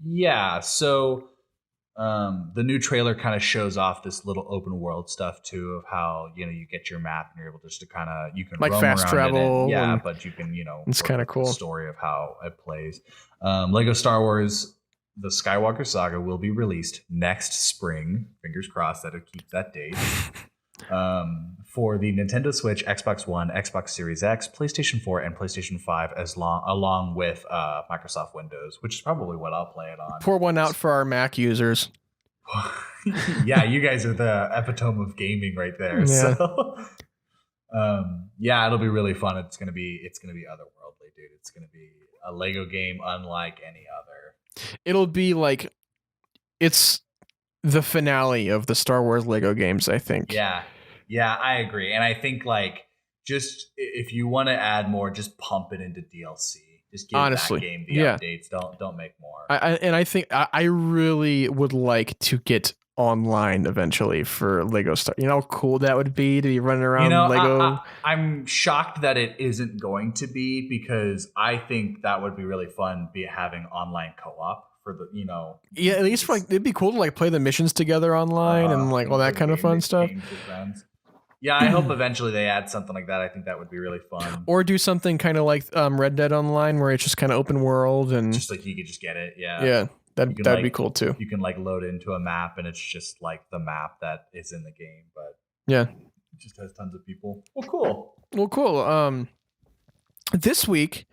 yeah. So the new trailer kind of shows off this little open world stuff too of how you get your map and you're able just to kind of you can like roam fast around travel. in it. Yeah, but you can it's kind of cool. The story of how it plays. Lego Star Wars. The Skywalker Saga will be released next spring. Fingers crossed that it keeps that date. For the Nintendo Switch, Xbox One, Xbox Series X, PlayStation 4, and PlayStation 5, along with Microsoft Windows, which is probably what I'll play it on. Pour one out for our Mac users. Yeah, you guys are the epitome of gaming right there. Yeah. So, yeah, it'll be really fun. It's gonna be otherworldly, dude. It's gonna be a Lego game unlike any other. It'll be like it's the finale of the Star Wars Lego games, I think. Yeah, I agree. And I think just if you want to add more, just pump it into DLC. Just give that game the updates. Don't make more. I think I really would like to get online eventually for Lego Star. You know how cool that would be to be running around Lego. I'm shocked that it isn't going to be because I think that would be really fun. Having online co-op for the Yeah, at least it'd be cool to play the missions together online and all that kind of fun stuff. Yeah, I hope eventually they add something like that. I think that would be really fun. Or do something kind of like Red Dead Online where it's just kind of open world and just you could just get it. Yeah. Yeah. That'd be cool too. You can load into a map and it's just the map that is in the game, but yeah, it just has tons of people. Well, cool. This week,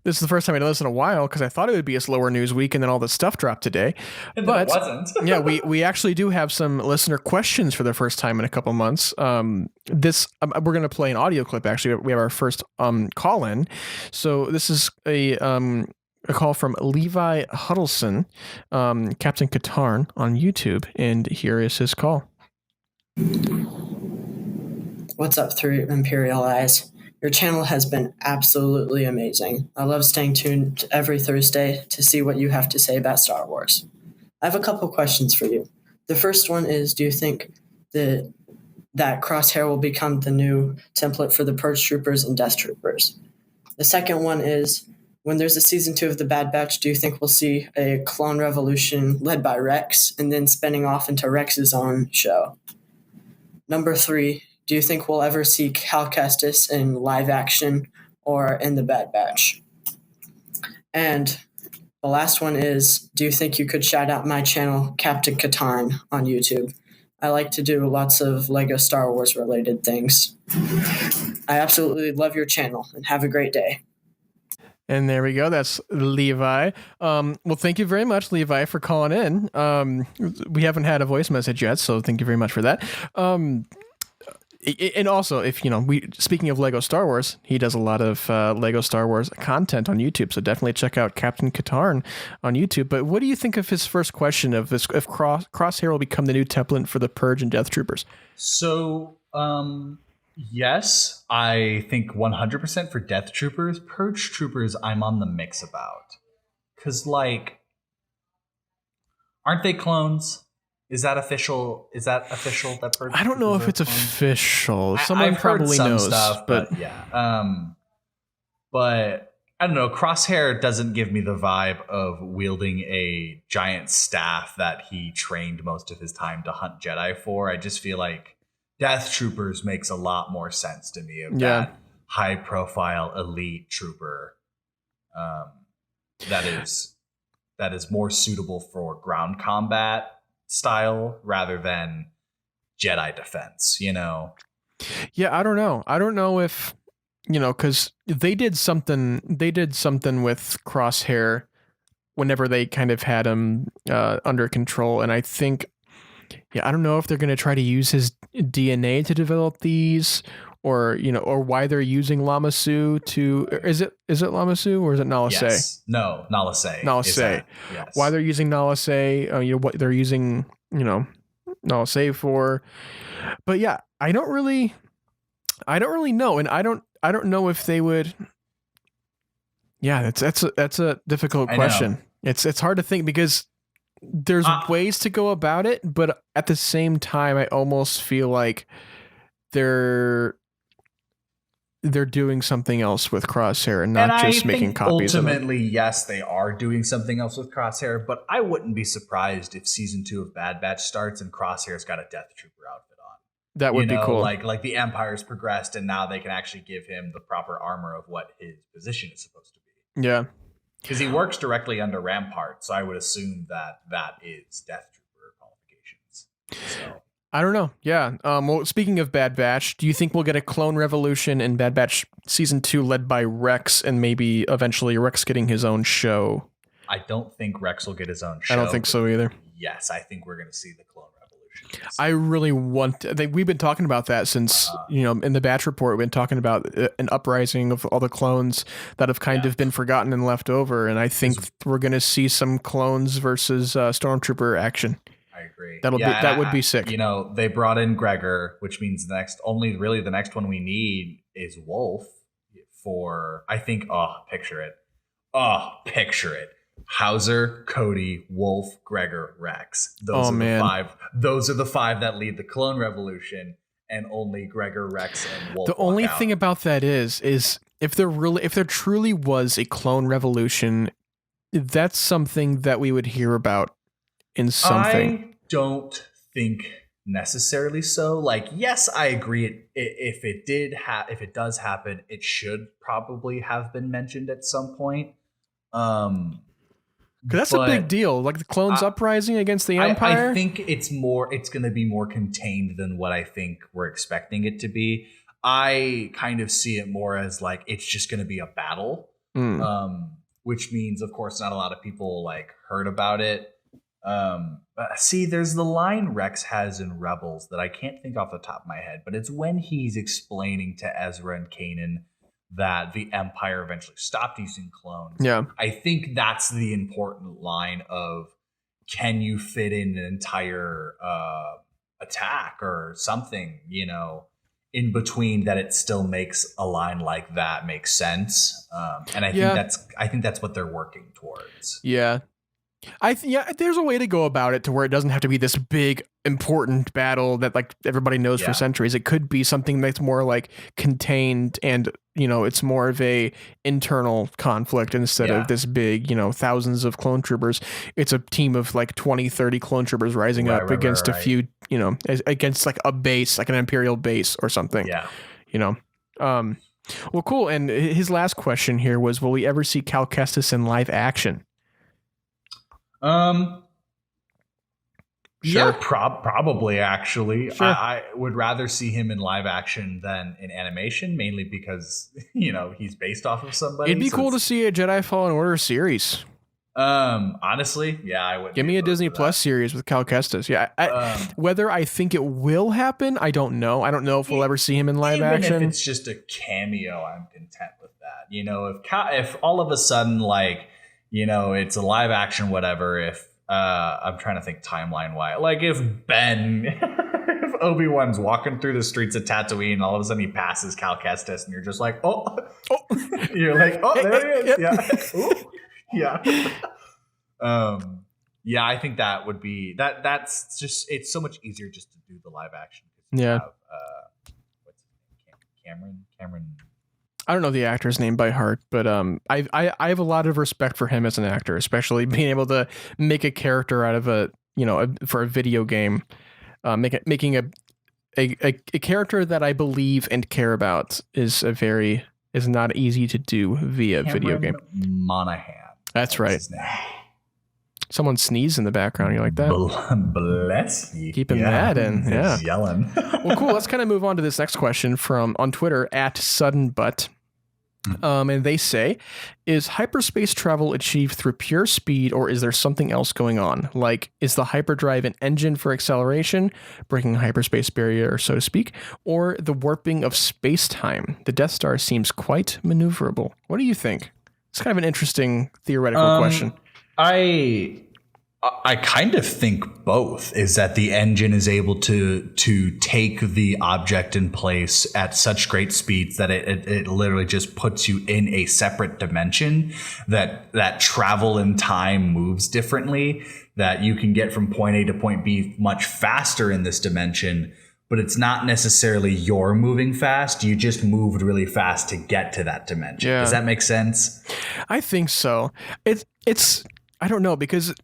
this is the first time I done this in a while because I thought it would be a slower news week and then all the stuff dropped today. But it wasn't. Yeah, we actually do have some listener questions for the first time in a couple months. We're going to play an audio clip. Actually, we have our first call in. So this is a call from Levi Huddleston, Captain Katarn on YouTube, and here is his call. What's up, through Imperial Eyes? Your channel has been absolutely amazing. I love staying tuned every Thursday to see what you have to say about Star Wars. I have a couple questions for you. The first one is, do you think that Crosshair will become the new template for the Purge Troopers and Death Troopers? The second one is, when there's a season 2 of The Bad Batch, do you think we'll see a clone revolution led by Rex and then spinning off into Rex's own show? Number 3, do you think we'll ever see Calcus in live action or in The Bad Batch? And the last one is, do you think you could shout out my channel, Captain Katarn, on YouTube? I like to do lots of Lego Star Wars related things. I absolutely love your channel and have a great day. And there we go. That's Levi. Well, thank you very much, Levi, for calling in. We haven't had a voice message yet, so thank you very much for that. And also, if speaking of Lego Star Wars, he does a lot of Lego Star Wars content on YouTube, so definitely check out Captain Katarn on YouTube. But what do you think of his first question of this? If Crosshair will become the new template for the Purge and Death Troopers? So, yes, I think 100% for Death Troopers. Purge Troopers, I'm on the mix about, because aren't they clones? Is that official? That Purge? I don't know if it's official. Someone probably knows stuff, but yeah. But I don't know. Crosshair doesn't give me the vibe of wielding a giant staff that he trained most of his time to hunt Jedi for. I just feel like Death Troopers makes a lot more sense to me of that high-profile elite trooper that is more suitable for ground combat style rather than Jedi defense, Yeah, I don't know. I don't know if, because they did something with Crosshair whenever they kind of had him under control. And I think, I don't know if they're going to try to use his DNA to develop these, or why they're using Lama Su to. Is it Lama Su or is it Nala Se? Yes. No, Nala Se. Nala Se. Yes. Why they're using Nala Se? What they're using, Nala Se for. But yeah, I don't really know, and I don't know if they would. Yeah, that's a difficult question. It's hard to think because there's ways to go about it, but at the same time, I almost feel like they're they're doing something else with Crosshair and not just making copies of it. Ultimately, yes, they are doing something else with Crosshair, but I wouldn't be surprised if season 2 of Bad Batch starts and Crosshair's got a Death Trooper outfit on. That would be cool. Like the Empire's progressed and now they can actually give him the proper armor of what his position is supposed to be. Yeah. Because he works directly under Rampart, so I would assume that is Death Trooper qualifications. So. I don't know. Yeah. Well, speaking of Bad Batch, do you think we'll get a clone revolution in Bad Batch season 2 led by Rex and maybe eventually Rex getting his own show? I don't think Rex will get his own show. I don't think so either. Yes, I think we're going to see the clone revolution. I really want. I think we've been talking about that since in the Batch report. We've been talking about an uprising of all the clones that have kind of been forgotten and left over, and I think we're going to see some clones versus Stormtrooper action. I agree. That would be sick. They brought in Gregor, which means the next one we need is Wolf for, I think, picture it. Hauser, Cody, Wolf, Gregor, Rex. Those are the five that lead the clone revolution, and only Gregor, Rex, and Wolf. The only thing about that is if there truly was a clone revolution, that's something that we would hear about in something. I don't think necessarily so. Like, yes, I agree. If it does happen, it should probably have been mentioned at some point. That's a big deal. Like the clones uprising against the Empire. I think it's going to be more contained than what I think we're expecting it to be. I kind of see it more as like it's just going to be a battle, which means, of course, not a lot of people like heard about it. But see, there's the line Rex has in Rebels that I can't think off the top of my head, but it's when he's explaining to Ezra and Kanan that the Empire eventually stopped using clones. Yeah. I think that's the important line of, can you fit in an entire attack or something, in between that it still makes a line like that make sense. And I think that's what they're working towards. Yeah. There's a way to go about it to where it doesn't have to be this big important battle that like everybody knows for centuries. It could be something that's more like contained and it's more of a internal conflict instead of this big thousands of clone troopers. It's a team of like 20-30 clone troopers rising up against a few against like a base, like an Imperial base or something. Well, cool. And his last question here was, will we ever see Cal Kestis in live action? Sure. Probably actually. Sure. I would rather see him in live action than in animation, mainly because he's based off of somebody. It'd be cool to see a Jedi Fallen Order series. Honestly, I would give me a Disney Plus series with Cal Kestis. Whether I think it will happen, I don't know. I don't know if we'll ever see him in live action. If it's just a cameo, I'm content with that. If all of a sudden it's a live action, whatever. If I'm trying to think timeline wise, like if Obi-Wan's walking through the streets of Tatooine and all of a sudden he passes Cal Kestis and you're just like, you're like, there he is. I think that would be that's just, it's so much easier just to do the live action. What's his name? Cameron. I don't know the actor's name by heart, but I have a lot of respect for him as an actor, especially being able to make a character out of for a video game, making a character that I believe and care about is not easy to do via video game. Monahan. That's right. Someone sneezed in the background. You like that? Bless you. Keeping that in. Yeah. Yelling. Well, cool. Let's kind of move on to this next question from on Twitter @suddenbutt. And they say, is hyperspace travel achieved through pure speed, or is there something else going on? Like, is the hyperdrive an engine for acceleration, breaking a hyperspace barrier, so to speak, or the warping of space-time? The Death Star seems quite maneuverable. What do you think? It's kind of an interesting theoretical question. I kind of think both, is that the engine is able to take the object in place at such great speeds that it literally just puts you in a separate dimension, that travel in time moves differently, that you can get from point A to point B much faster in this dimension, but it's not necessarily you're moving fast. You just moved really fast to get to that dimension. Yeah. Does that make sense? I think so. It's I don't know, because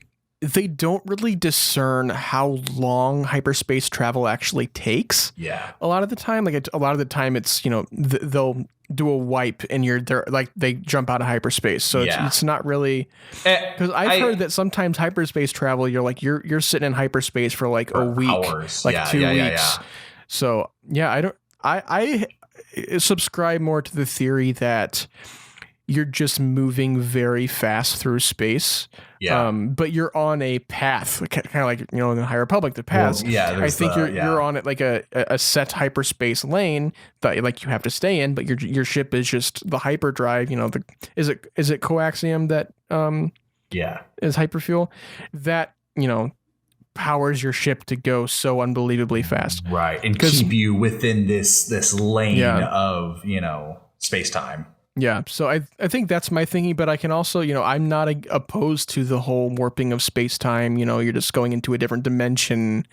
they don't really discern how long hyperspace travel actually takes. Yeah. A lot of the time, it's, they'll do a wipe and they're like, they jump out of hyperspace. So it's not really, because I've heard that sometimes hyperspace travel, you're sitting in hyperspace for like a week, hours. 2 weeks. Yeah. So I subscribe more to the theory that you're just moving very fast through space. Yeah. But you're on a path, kind of like, in the High Republic, the paths. Well, yeah. I think you're on it like a set hyperspace lane that like you have to stay in, but your ship is just the hyperdrive, is it coaxium that is hyperfuel that, powers your ship to go so unbelievably fast. Right. And keep you within this lane of, space-time. Yeah, so I think that's my thinking, but I can also, I'm not opposed to the whole warping of space-time. You're just going into a different dimension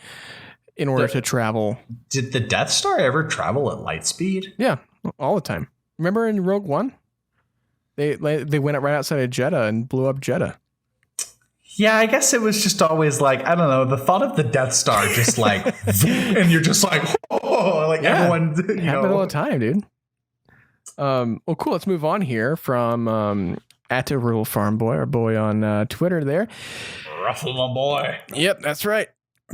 in order to travel. Did the Death Star ever travel at light speed? Yeah, all the time. Remember in Rogue One? They went right outside of Jeddah and blew up Jeddah. Yeah, I guess it was just always like, I don't know, the thought of the Death Star just like, and you're just like, oh, like everyone, happen all the time, dude. Well, cool. Let's move on here from at a Rural Farm Boy, our boy on Twitter there. Ruffle my boy. Yep, that's right.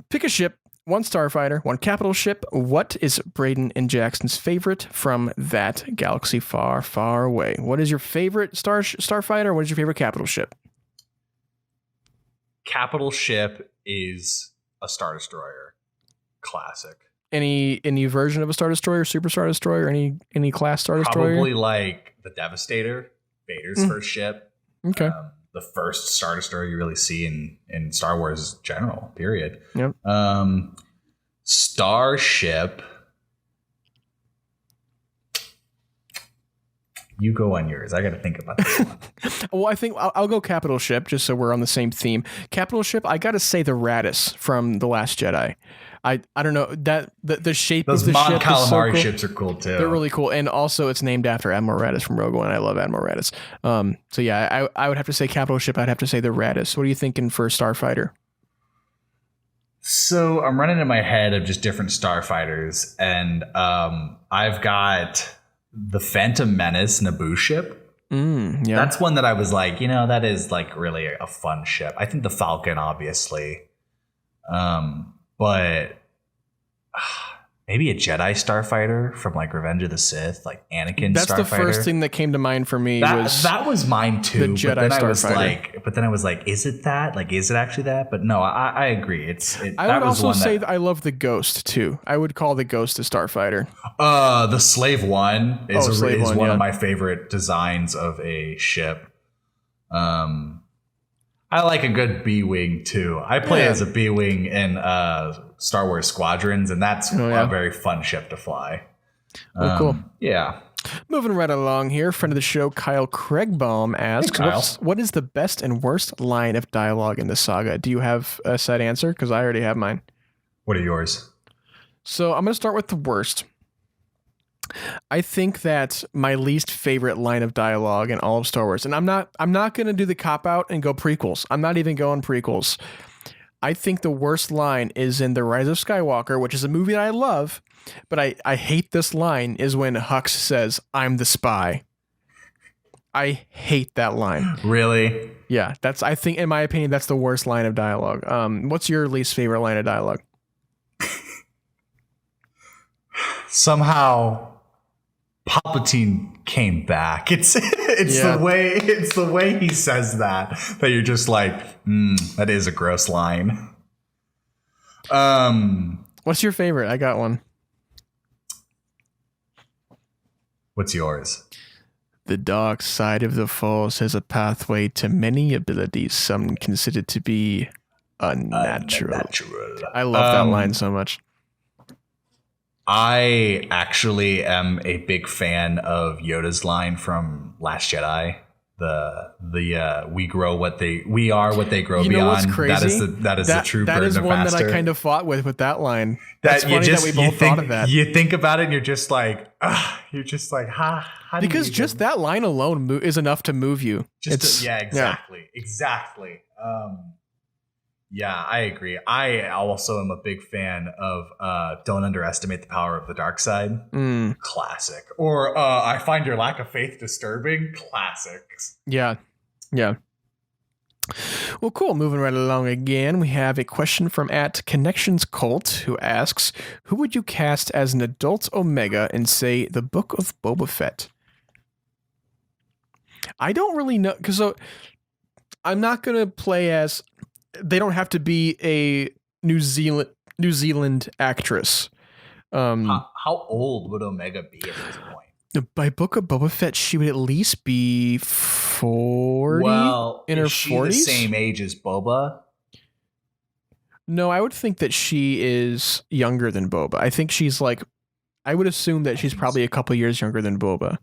Pick a ship, one starfighter, one capital ship. What is Braydon and Jackson's favorite from that galaxy far, far away? What is your favorite starfighter? What is your favorite capital ship? Capital ship is a Star Destroyer. Classic. Any version of a Star Destroyer, Super Star Destroyer, any class Star Destroyer? Probably like the Devastator, Vader's first ship. Okay. The first Star Destroyer you really see in Star Wars general, period. Yep. Starship. You go on yours. I got to think about this one. Well, I think I'll go capital ship, just so we're on the same theme. Capital ship, I got to say the Raddus from The Last Jedi. I don't know, that the shape Those of the ship Mon Calamari is so cool. ships are cool too. They're really cool, and also it's named after Admiral Raddus from Rogue One. I love Admiral Raddus. So yeah, I would have to say capital ship. I'd have to say the Raddus. What are you thinking for Starfighter? So I'm running in my head of just different starfighters, and I've got the Phantom Menace Naboo ship. Yeah. That's one that I was like, that is like really a fun ship. I think the Falcon, obviously. But maybe a Jedi starfighter from like Revenge of the Sith, like Anakin. That's starfighter. The first thing that came to mind for me. That was mine too. The Jedi starfighter. But then I was like, is it that? Like, is it actually that? But no, I agree. I would also say that I love the Ghost too. I would call the Ghost a starfighter. The Slave One is one of my favorite designs of a ship. I like a good B-Wing too. I play as a B-Wing in Star Wars Squadrons, and that's a very fun ship to fly. Cool. Yeah. Moving right along here, friend of the show, Kyle Craigbaum asks, what is the best and worst line of dialogue in the saga? Do you have a set answer? Because I already have mine. What are yours? So I'm going to start with the worst. I think that my least favorite line of dialogue in all of Star Wars, and I'm not going to do the cop out and go prequels. I'm not even going prequels. I think the worst line is in The Rise of Skywalker, which is a movie that I love, but I hate this line, is when Hux says, "I'm the spy." I hate that line. Really? Yeah, I think, in my opinion, that's the worst line of dialogue. What's your least favorite line of dialogue? Somehow Palpatine came back. It's the way he says that you're just like, that is a gross line. What's your favorite? I got one. What's yours? The dark side of the Force has a pathway to many abilities some consider to be unnatural. I love that line so much. I actually am a big fan of Yoda's line from Last Jedi, we grow we are what they grow beyond. What's crazy? That is the true that is burden of one master. that I kind of fought with that line. That's funny that we both thought of that. You think about it and you're just like how because just that line alone is enough to move you. Exactly. Yeah, I agree. I also am a big fan of don't underestimate the power of the dark side. Classic. Or I find your lack of faith disturbing. Classics. Yeah. Well, cool. Moving right along again, we have a question from @Connections Cult who asks, who would you cast as an adult Omega in, say, the Book of Boba Fett? I don't really know, because I'm not going to play as... They don't have to be a New Zealand actress. How old would Omega be at this point? By Book of Boba Fett, she would at least be 40. Well, in her 40s. Is she the same age as Boba? No, I would think that she is younger than Boba. I think she's like... I would assume that she's probably a couple years younger than Boba.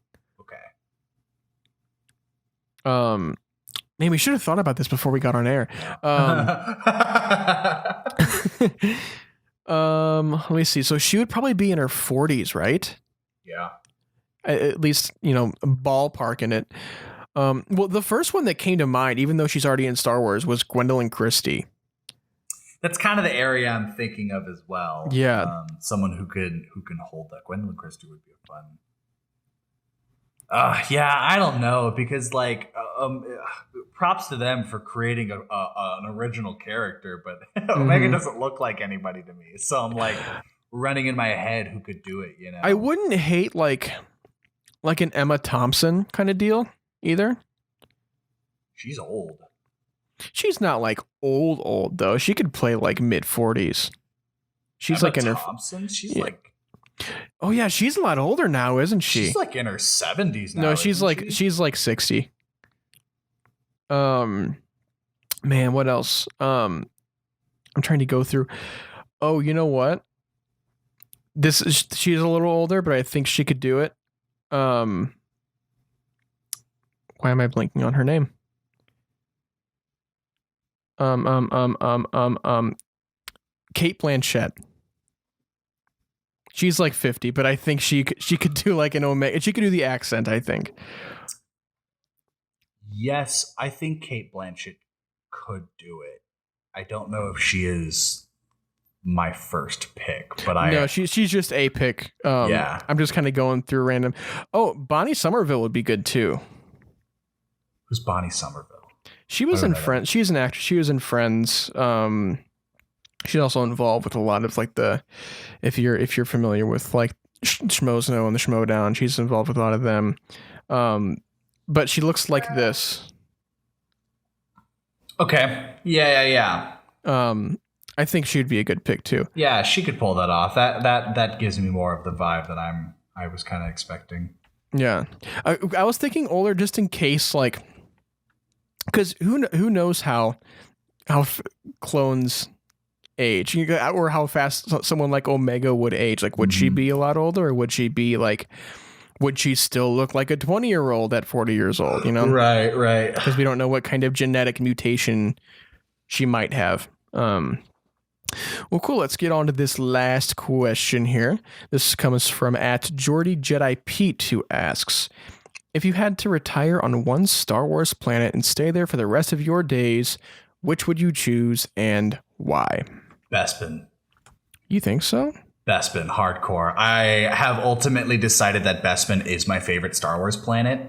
Okay. Man, we should have thought about this before we got on air. Let me see. So she would probably be in her 40s, right? Yeah. At least, ballpark in it. Well, the first one that came to mind, even though she's already in Star Wars, was Gwendolyn Christie. That's kind of the area I'm thinking of as well. Yeah. Someone who can hold that. Gwendolyn Christie would be a fun. Yeah, I don't know, because props to them for creating an original character, but Omega doesn't look like anybody to me. So I'm like running in my head who could do it, I wouldn't hate like an Emma Thompson kind of deal either. She's old. She's not like old though. She could play like mid 40s. She's Emma like in her Thompson? She's like... Oh yeah, she's a lot older now, isn't she? She's like in her 70s now. No, she's like 60. Man, what else? I'm trying to go through. Oh, you know what? She's a little older, but I think she could do it. Why am I blanking on her name? Kate Blanchette. She's like 50, but I think she could do like an Omega. She could do the accent, I think. Yes, I think Kate Blanchett could do it. I don't know if she is my first pick, but No, she's just a pick. Yeah. I'm just kind of going through random. Oh, Bonnie Somerville would be good too. Who's Bonnie Somerville? She was in Friends. She's an actress. She was in Friends. She's also involved with a lot of like if you're familiar with like Schmoesno and the Schmoedown, she's involved with a lot of them. But she looks like this. Okay. Yeah. I think she'd be a good pick too. Yeah, she could pull that off. That gives me more of the vibe that I was kind of expecting. Yeah. I was thinking older just in case, like, because who knows how clones age, or how fast someone like Omega would age. Like, would she be a lot older, or would she still look like a 20-year-old at 40 years old, Right. Because we don't know what kind of genetic mutation she might have. Well, cool. Let's get on to this last question here. This comes from @Jordy Jedi Pete, who asks, if you had to retire on one Star Wars planet and stay there for the rest of your days, which would you choose and why? Bespin. You think so? Bespin, hardcore. I have ultimately decided that Bespin is my favorite Star Wars planet.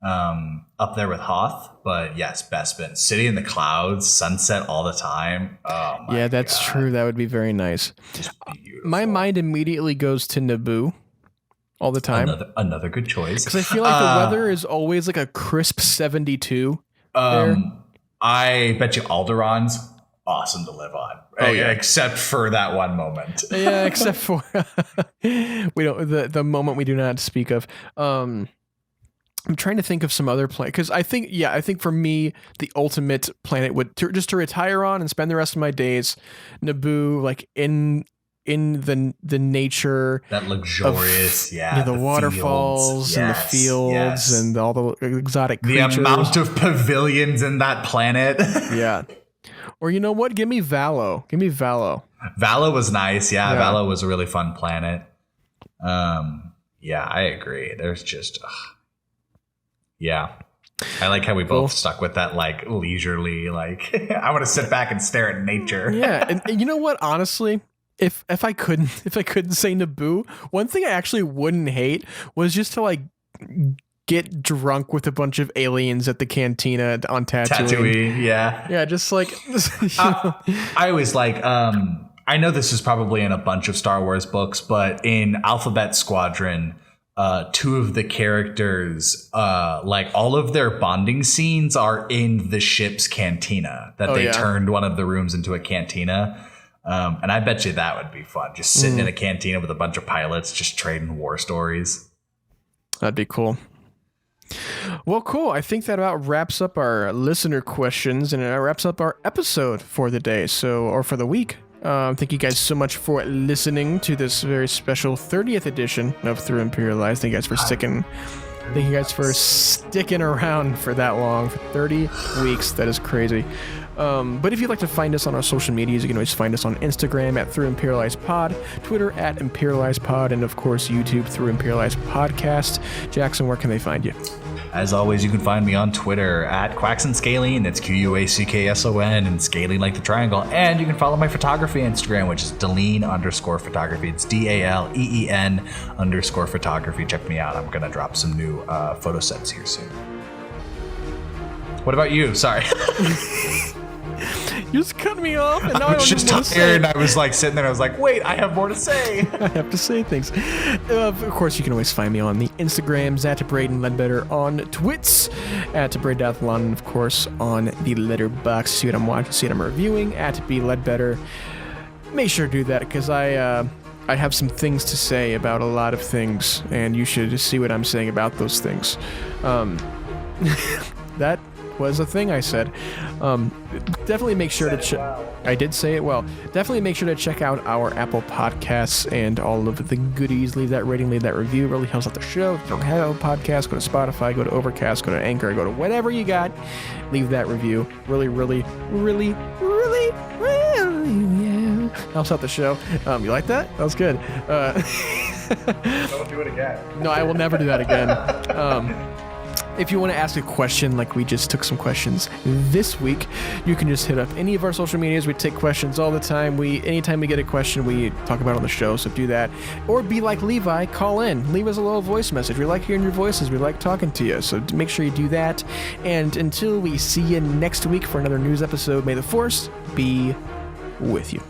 Up there with Hoth, but yes, Bespin. City in the clouds, sunset all the time. Oh my yeah, that's God. True. That would be very nice. Just beautiful. My mind immediately goes to Naboo all the time. Another good choice. Because I feel like the weather is always like a crisp 72. I bet you Alderaan's awesome to live on. Oh, yeah. Except for that one moment. Yeah, except for the moment we do not speak of. I'm trying to think of some other planet, because I think for me the ultimate planet would just to retire on and spend the rest of my days, Naboo, like in in the nature, that luxurious, the waterfalls and the fields and all the exotic creatures. The amount of pavilions in that planet. Yeah. Or you know what? Give me Valo. Valo was nice. Yeah, Valo was a really fun planet. Yeah, I agree. There's just, I like how we both stuck with that, like, leisurely, like, I want to sit back and stare at nature. Yeah, and you know what? Honestly, if I couldn't say Naboo, one thing I actually wouldn't hate was just to, like, get drunk with a bunch of aliens at the cantina on Tatooine. Yeah, just like, I always like, I know this is probably in a bunch of Star Wars books, but in Alphabet Squadron, two of the characters, like all of their bonding scenes are in the ship's cantina, that they turned one of the rooms into a cantina. And I bet you that would be fun. Just sitting in a cantina with a bunch of pilots, just trading war stories. That'd be cool. Well, cool. I think that about wraps up our listener questions, and it wraps up our episode for the day, or for the week. Thank you guys so much for listening to this very special 30th edition of Through Imperial Eyes. Thank you guys for sticking. Thank you guys for sticking around for that long, for 30 weeks. That is crazy. But if you'd like to find us on our social medias, you can always find us on Instagram at Through Imperial Eyes Pod, Twitter at Imperial Eyes Pod, and of course YouTube Through Imperial Eyes Podcast. Jackson, where can they find you? As always, you can find me on Twitter at QuacksandScaling. That's QUACKSON, and scaling like the triangle. And you can follow my photography Instagram, which is Daleen_photography. It's DALEEN_photography. Check me out. I'm going to drop some new photo sets here soon. What about you? Sorry. You just cut me off, and now I was just tired, and I was like sitting there. I was like, "Wait, I have more to say." I have to say things. Of course, you can always find me on the Instagrams at braydonleadbetter, on Twits at braydonleadbetter, and of course on the Letterboxd. See what I'm watching, see what I'm reviewing at bledbetter. Make sure to do that because I have some things to say about a lot of things, and you should see what I'm saying about those things. That was a thing I said. Definitely make sure to check. I did say it well. Definitely make sure to check out our Apple Podcasts and all of the goodies. Leave that rating, leave that review. It really helps out the show. If you don't have a podcast, go to Spotify, go to Overcast, go to Anchor, go to whatever you got. Leave that review. Really, really, really, really, really helps out the show. You like that? That was good. Don't do it again. No, I will never do that again. If you want to ask a question, like we just took some questions this week, you can just hit up any of our social medias. We take questions all the time. Anytime we get a question, we talk about it on the show, so do that. Or be like Levi, call in. Leave us a little voice message. We like hearing your voices. We like talking to you, so make sure you do that. And until we see you next week for another news episode, may the Force be with you.